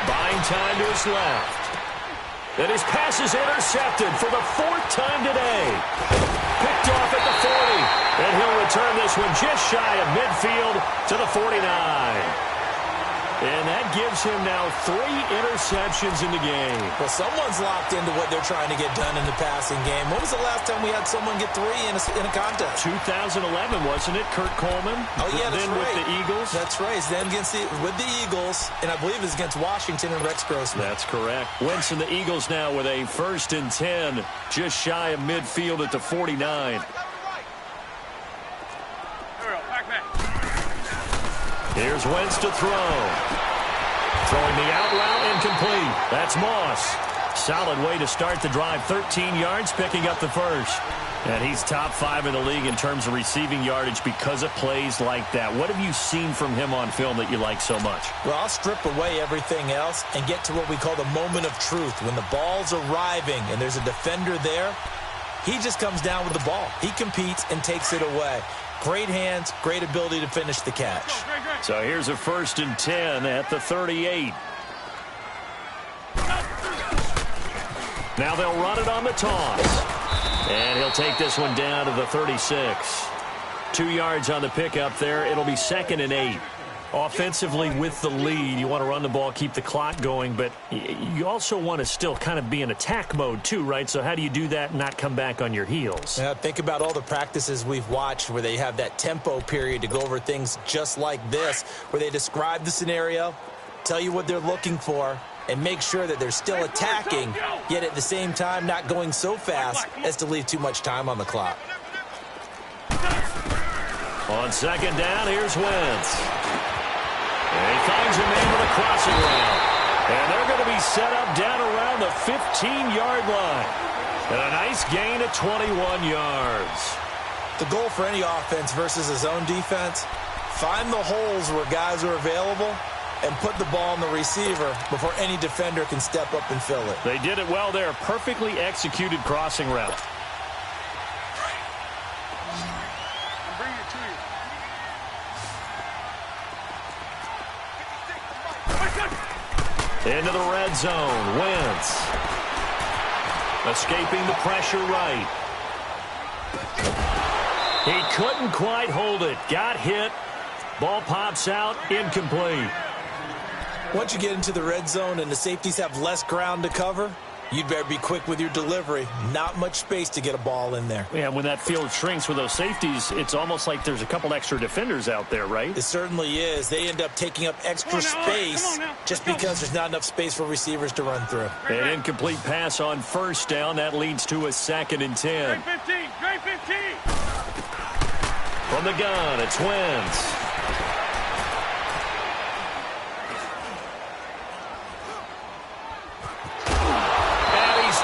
buying time to his left. And his pass is intercepted for the 4th time today. Picked off at the 40. And he'll return this one just shy of midfield to the 49. And that gives him now 3 interceptions in the game. Well, someone's locked into what they're trying to get done in the passing game. When was the last time we had someone get 3 in a contest? 2011, wasn't it? Kurt Coleman? Oh, yeah, that's then right. With the Eagles? That's right. Then with the Eagles, and I believe it's against Washington and Rex Grossman. That's correct. Wentz and the Eagles now with a 1st and 10, just shy of midfield at the 49. Here's Wentz to throw. Throwing the out route incomplete. That's Moss. Solid way to start the drive. 13 yards, picking up the first. And he's top 5 in the league in terms of receiving yardage because of plays like that. What have you seen from him on film that you like so much? Well, I'll strip away everything else and get to what we call the moment of truth. When the ball's arriving and there's a defender there, he just comes down with the ball. He competes and takes it away. Great hands, great ability to finish the catch. So here's a 1st and 10 at the 38. Now they'll run it on the toss. And he'll take this one down to the 36. 2 yards on the pickup there. It'll be 2nd and 8. Offensively with the lead, you want to run the ball, keep the clock going, but you also want to still kind of be in attack mode too, right? So how do you do that and not come back on your heels? Yeah, think about all the practices we've watched where they have that tempo period to go over things just like this, where they describe the scenario, tell you what they're looking for, and make sure that they're still attacking, yet at the same time not going so fast as to leave too much time on the clock. On second down, here's Wentz. And he finds a man with a crossing route. And they're going to be set up down around the 15-yard line. And a nice gain of 21 yards. The goal for any offense versus a zone defense, find the holes where guys are available and put the ball on the receiver before any defender can step up and fill it. They did it well there. Perfectly executed crossing route. Into the red zone. Wentz. Escaping the pressure right. He couldn't quite hold it. Got hit. Ball pops out. Incomplete. Once you get into the red zone and the safeties have less ground to cover, you'd better be quick with your delivery. Not much space to get a ball in there. Yeah, when that field shrinks with those safeties, it's almost like there's a couple extra defenders out there, right? It certainly is. They end up taking up extra space just because there's not enough space for receivers to run through. An incomplete pass on first down. That leads to a 2nd and 10. Great 15. From the gun, it's Wentz.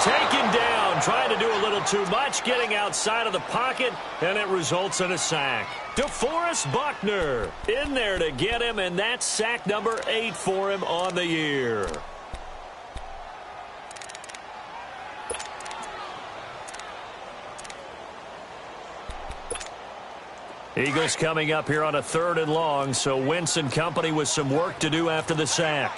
Taken down, trying to do a little too much, getting outside of the pocket, and it results in a sack. DeForest Buckner in there to get him, and that's sack number 8 for him on the year. Eagles coming up here on a 3rd and long, so Wentz and company with some work to do after the sack.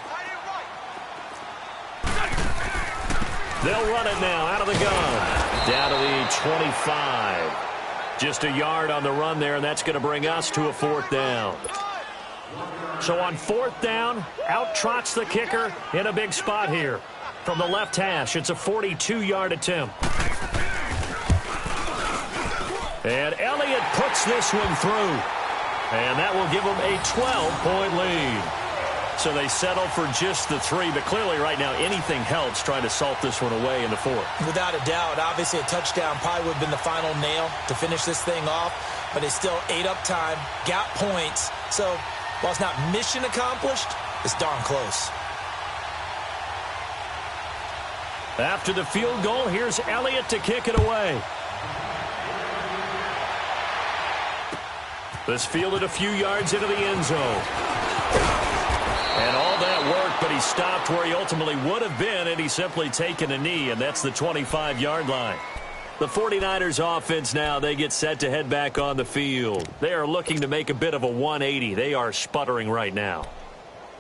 They'll run it now out of the gun. Down to the 25. Just a yard on the run there, and that's going to bring us to a 4th down. So on 4th down, out trots the kicker in a big spot here. From the left hash, it's a 42-yard attempt. And Elliott puts this one through. And that will give them a 12-point lead. So they settle for just the 3, but clearly right now anything helps trying to salt this one away in the 4th. Without a doubt, obviously a touchdown probably would have been the final nail to finish this thing off, but it's still ate up time, got points. So while it's not mission accomplished, it's darn close. After the field goal, here's Elliott to kick it away. This fielded a few yards into the end zone. And all that work, but he stopped where he ultimately would have been, and he's simply taken a knee, and that's the 25-yard line. The 49ers offense now, they get set to head back on the field. They are looking to make a bit of a 180. They are sputtering right now.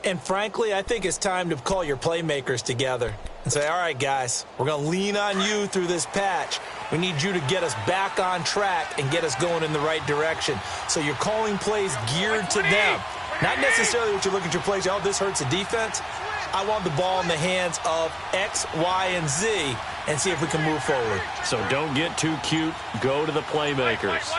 And frankly, I think it's time to call your playmakers together and say, all right, guys, we're going to lean on you through this patch. We need you to get us back on track and get us going in the right direction. So you're calling plays geared to them. Not necessarily what you look at your plays, oh, this hurts the defense. I want the ball in the hands of X, Y, and Z and see if we can move forward. So don't get too cute. Go to the playmakers.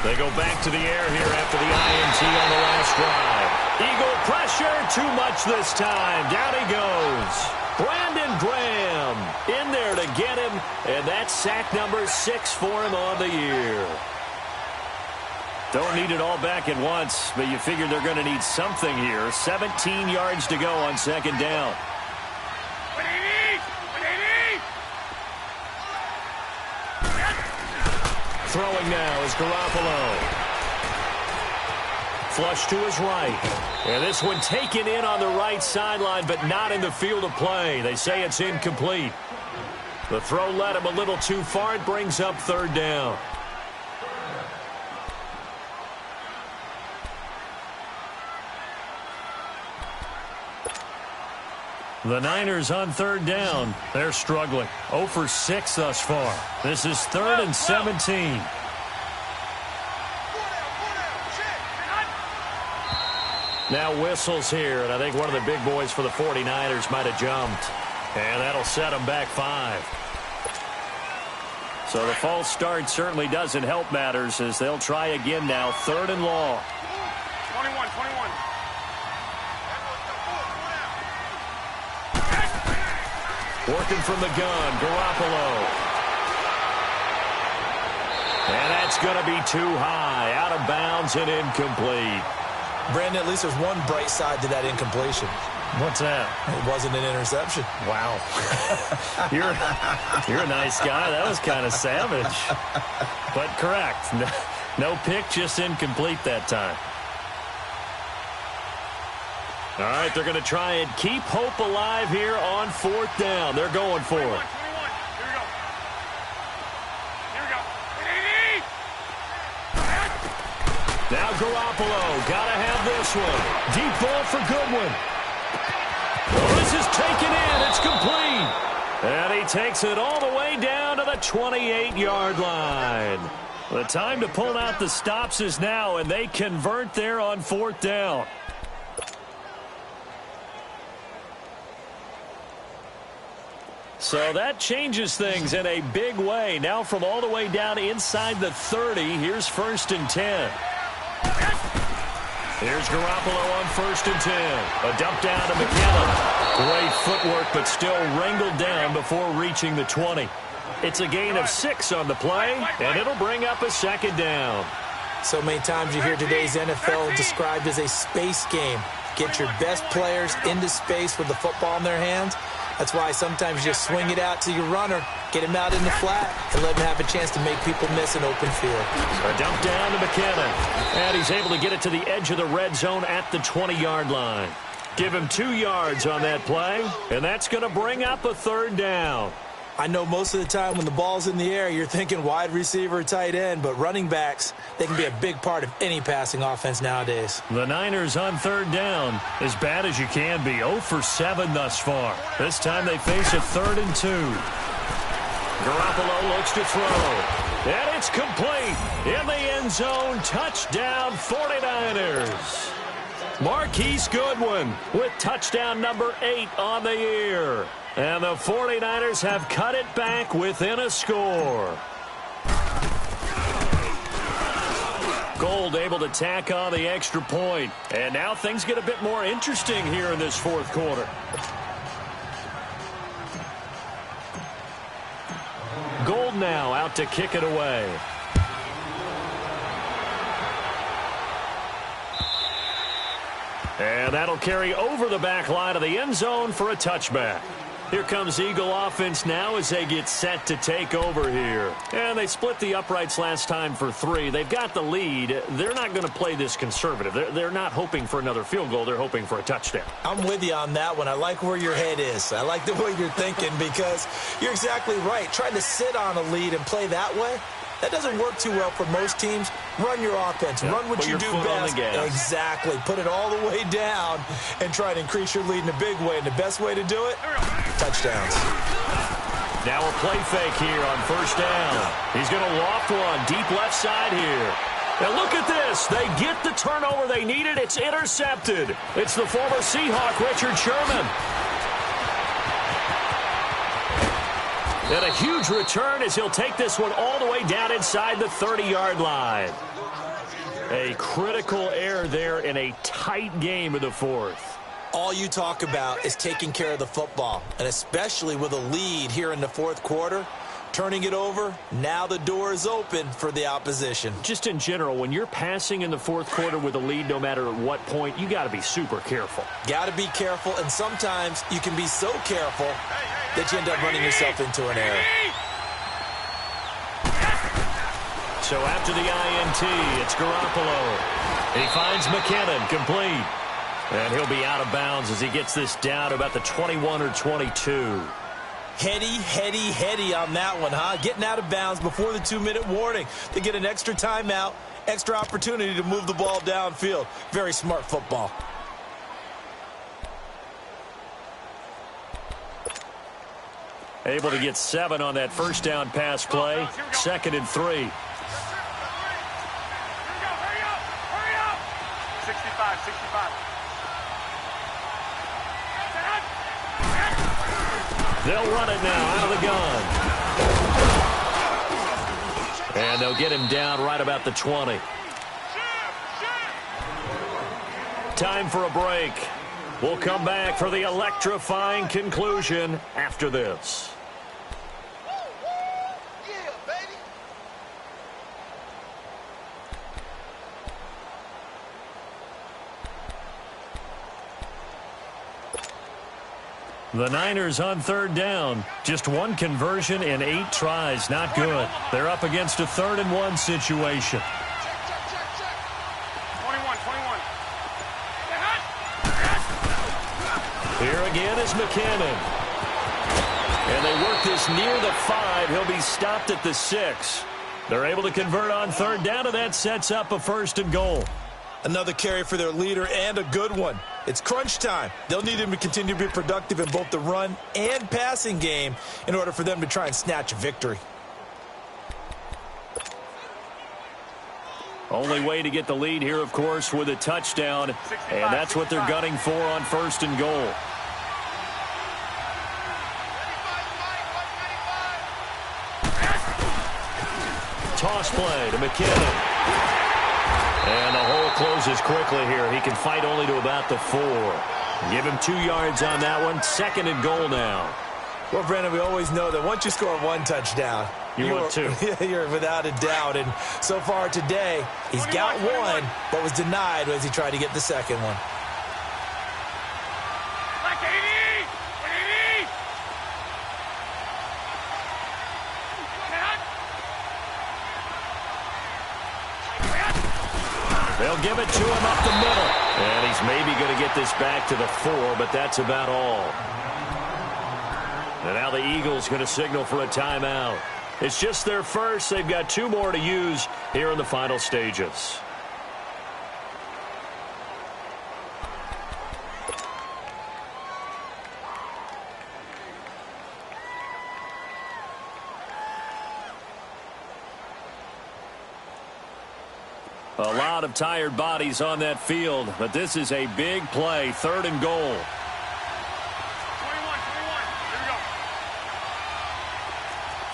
They go back to the air here after the INT on the last drive. Eagle pressure, too much this time. Down he goes. Brandon Graham in there to get him, and that's sack number 6 for him on the year. Don't need it all back at once, but you figure they're going to need something here. 17 yards to go on 2nd down. Throwing now is Garoppolo. Flush to his right. And this one taken in on the right sideline, but not in the field of play. They say it's incomplete. The throw led him a little too far. It brings up 3rd down. The Niners on 3rd down. They're struggling. 0 for 6 thus far. This is 3rd and 17. Now whistles here, and I think one of the big boys for the 49ers might have jumped. And that'll set them back 5. So the false start certainly doesn't help matters as they'll try again now. 3rd and long. 21. Working from the gun, Garoppolo. And that's going to be too high, out of bounds and incomplete. Brandon, at least there's one bright side to that incompletion. What's that? It wasn't an interception. Wow. You're a nice guy. That was kind of savage. But correct. No pick, just incomplete that time. All right, they're going to try and keep hope alive here on 4th down. They're going for it. 21. Here we go. Now Garoppolo, got to have this one. Deep ball for Goodwin. Well, this is taken in. It's complete. And he takes it all the way down to the 28-yard line. The time to pull out the stops is now, and they convert there on 4th down. So that changes things in a big way. Now from all the way down inside the 30, here's 1st and 10. Here's Garoppolo on 1st and 10. A dump down to McKinnon. Great footwork, but still wrangled down before reaching the 20. It's a gain of 6 on the play, and it'll bring up a 2nd down. So many times you hear today's NFL described as a space game. Get your best players into space with the football in their hands. That's why sometimes you just swing it out to your runner, get him out in the flat, and let him have a chance to make people miss an open field. A dump down to McKinnon. And he's able to get it to the edge of the red zone at the 20-yard line. Give him 2 yards on that play, and that's going to bring up a 3rd down. I know most of the time when the ball's in the air, you're thinking wide receiver, tight end, but running backs, they can be a big part of any passing offense nowadays. The Niners on third down, as bad as you can be, 0 for 7 thus far. This time they face a 3rd and 2. Garoppolo looks to throw, and it's complete in the end zone. Touchdown 49ers. Marquise Goodwin with touchdown number 8 on the year. And the 49ers have cut it back within a score. Gold able to tack on the extra point. And now things get a bit more interesting here in this fourth quarter. Gold now out to kick it away. And that'll carry over the back line of the end zone for a touchback. Here comes Eagle offense now as they get set to take over here. And they split the uprights last time for 3. They've got the lead. They're not going to play this conservative. They're not hoping for another field goal. They're hoping for a touchdown. I'm with you on that one. I like where your head is. I like the way you're thinking because you're exactly right. Trying to sit on a lead and play that way, that doesn't work too well for most teams. Run your offense. Yep. Run what you do best. Exactly. Put it all the way down and try to increase your lead in a big way. And the best way to do it, touchdowns. Now a play fake here on first down. He's going to loft one deep left side here. And look at this. They get the turnover they needed. It's intercepted. It's the former Seahawk, Richard Sherman. And a huge return as he'll take this one all the way down inside the 30-yard line. A critical error there in a tight game in the fourth. All you talk about is taking care of the football, and especially with a lead here in the fourth quarter. Turning it over, now the door is open for the opposition. Just in general, when you're passing in the fourth quarter with a lead, no matter at what point, you got to be super careful. Got to be careful, and sometimes you can be so careful that you end up running yourself into an error. So after the INT, it's Garoppolo. He finds McKinnon, complete. And he'll be out of bounds as he gets this down to about the 21 or 22. Heady on that one, huh? Getting out of bounds before the 2-minute warning. They get an extra timeout, extra opportunity to move the ball downfield. Very smart football. Able to get 7 on that first down pass play. 2nd and 3. Hurry up. 65. They'll run it now out of the gun. And they'll get him down right about the 20. Time for a break. We'll come back for the electrifying conclusion after this. Yeah, baby. The Niners on third down. Just 1 conversion in 8 tries. Not good. They're up against a 3rd and 1 situation. Check. 21. Here again is McKinnon. And they work this near the 5. He'll be stopped at the 6. They're able to convert on third down, and that sets up a 1st and goal. Another carry for their leader and a good one. It's crunch time. They'll need him to continue to be productive in both the run and passing game in order for them to try and snatch a victory. Only way to get the lead here, of course, with a touchdown, and that's what they're gunning for on 1st and goal. Toss play to McKinnon. And the hole closes quickly here. He can fight only to about the 4. Give him 2 yards on that one. 2nd and goal now. Well, Brandon, we always know that once you score 1 touchdown, you want 2. You're without a doubt. And so far today, he's got 1, but was denied as he tried to get the 2nd one. Like 80! 180! They'll give it to him up the middle. And he's maybe going to get this back to the 4, but that's about all. And now the Eagles going to signal for a timeout. It's just their first. They've got 2 more to use here in the final stages. A lot of tired bodies on that field, but this is a big play, 3rd and goal. 21, 21. Here we go.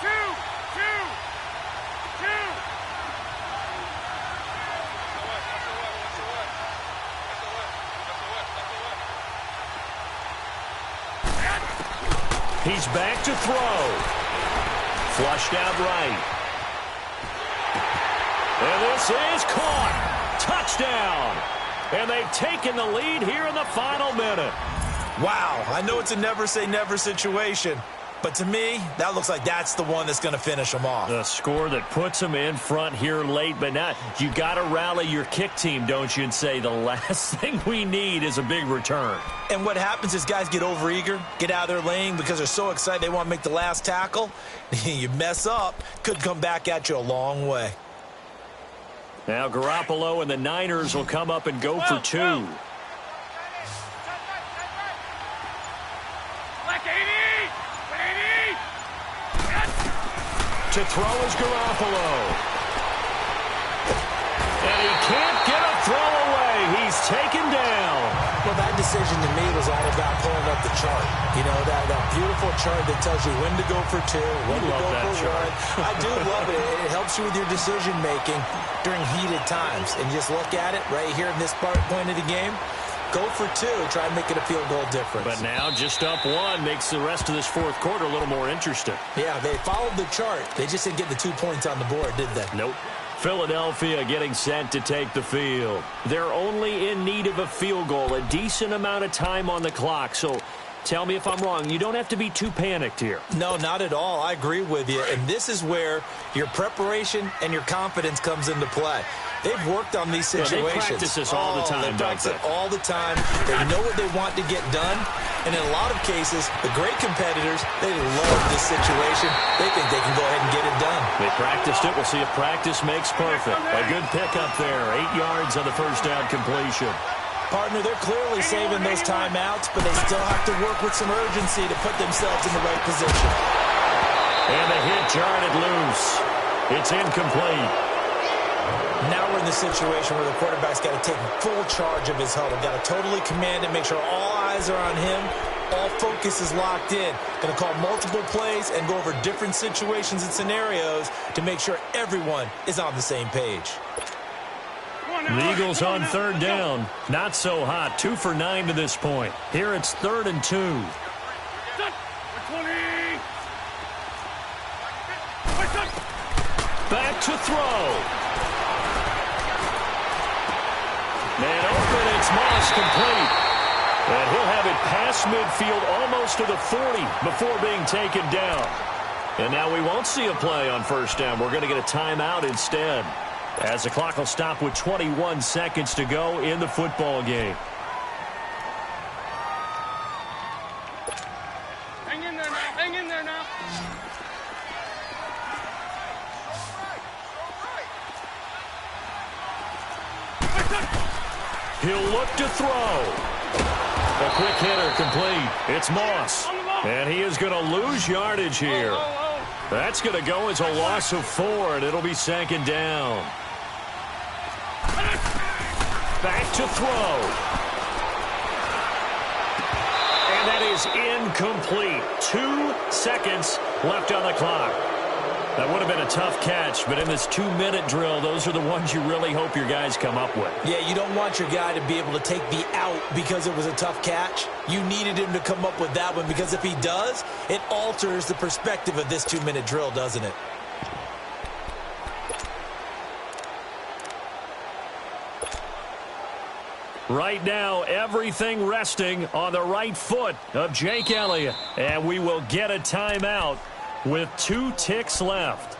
2, 2, 2. He's back to throw. Flushed out right. And this is caught. Touchdown. And they've taken the lead here in the final minute. Wow, I know it's a never-say-never situation, but to me, that looks like that's the one that's going to finish them off. The score that puts them in front here late, but now you got to rally your kick team, don't you, and say the last thing we need is a big return. And what happens is guys get overeager, get out of their lane because they're so excited they want to make the last tackle. You mess up, could come back at you a long way. Now Garoppolo and the Niners will come up and go for 2. To throw is Garoppolo. And he can't get a throw away. He's taken down. Well, that decision to me was all about pulling up the chart. You know, that beautiful chart that tells you when to go for 2, when to go for 1. I do love it. It helps you with your decision-making during heated times. And just look at it right here in this point of the game. Go for 2, try and make it a field goal difference. But now just up 1 makes the rest of this 4th quarter a little more interesting. Yeah, they followed the chart. They just didn't get the 2 points on the board, did they? Nope. Philadelphia getting set to take the field. They're only in need of a field goal, a decent amount of time on the clock. So tell me if I'm wrong. You don't have to be too panicked here. No, not at all. I agree with you. And this is where your preparation and your confidence comes into play. They've worked on these situations. They practice this all the time, They practice it all the time. They know what they want to get done. And in a lot of cases, the great competitors, they love this situation. They think they can go ahead and get it done. They practiced it. We'll see if practice makes perfect. A good pickup there. 8 yards on the first down completion. Partner, they're clearly saving those timeouts, but they still have to work with some urgency to put themselves in the right position. And the hit jarred it loose. It's incomplete. Now we're in the situation where the quarterback's got to take full charge of his huddle. Got to totally command it, make sure all eyes are on him. All focus is locked in. Going to call multiple plays and go over different situations and scenarios to make sure everyone is on the same page. The Eagles on 3rd down. Not so hot. 2 for 9 to this point. Here it's 3rd and 2. Back to throw. Man open, it's Moss complete. And he'll have it past midfield almost to the 40 before being taken down. And now we won't see a play on 1st down. We're going to get a timeout instead, as the clock will stop with 21 seconds to go in the football game. Hang in there now. Hang in there now. He'll look to throw. A quick hitter complete. It's Moss. And he is going to lose yardage here. That's going to go as a loss of 4, and it'll be 2nd down. Back to throw. And that is incomplete. 2 seconds left on the clock. That would have been a tough catch, but in this 2-minute drill, those are the ones you really hope your guys come up with. Yeah, you don't want your guy to be able to take the out because it was a tough catch. You needed him to come up with that one, because if he does, it alters the perspective of this 2-minute drill, doesn't it? Right now, everything resting on the right foot of Jake Elliott. And we will get a timeout with 2 ticks left.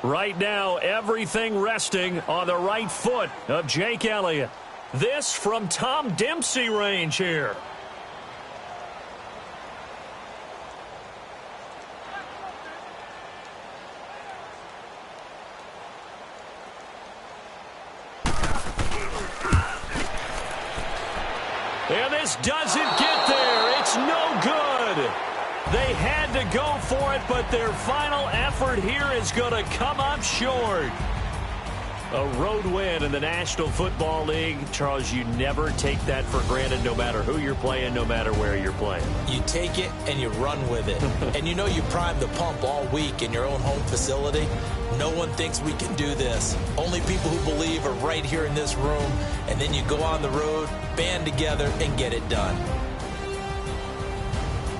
Right now, everything resting on the right foot of Jake Elliott. This from Tom Dempsey range here. And this doesn't get there. It's no good. They had to go for it, but their final effort here is going to come up short. A road win in the National Football League. Charles, you never take that for granted no matter who you're playing, no matter where you're playing. You take it and you run with it. And you know you primed the pump all week in your own home facility. No one thinks we can do this. Only people who believe are right here in this room. And then you go on the road, band together, and get it done.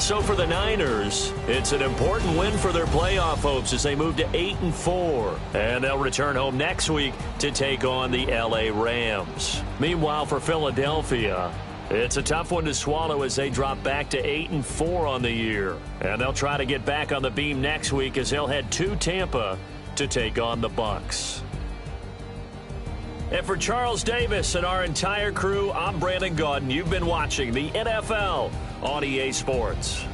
So for the Niners, it's an important win for their playoff hopes as they move to 8-4. And they'll return home next week to take on the L.A. Rams. Meanwhile, for Philadelphia, it's a tough one to swallow as they drop back to 8-4 on the year. And they'll try to get back on the beam next week as they'll head to Tampa to take on the Bucs. And for Charles Davis and our entire crew, I'm Brandon Gaudin. You've been watching the NFL on EA Sports.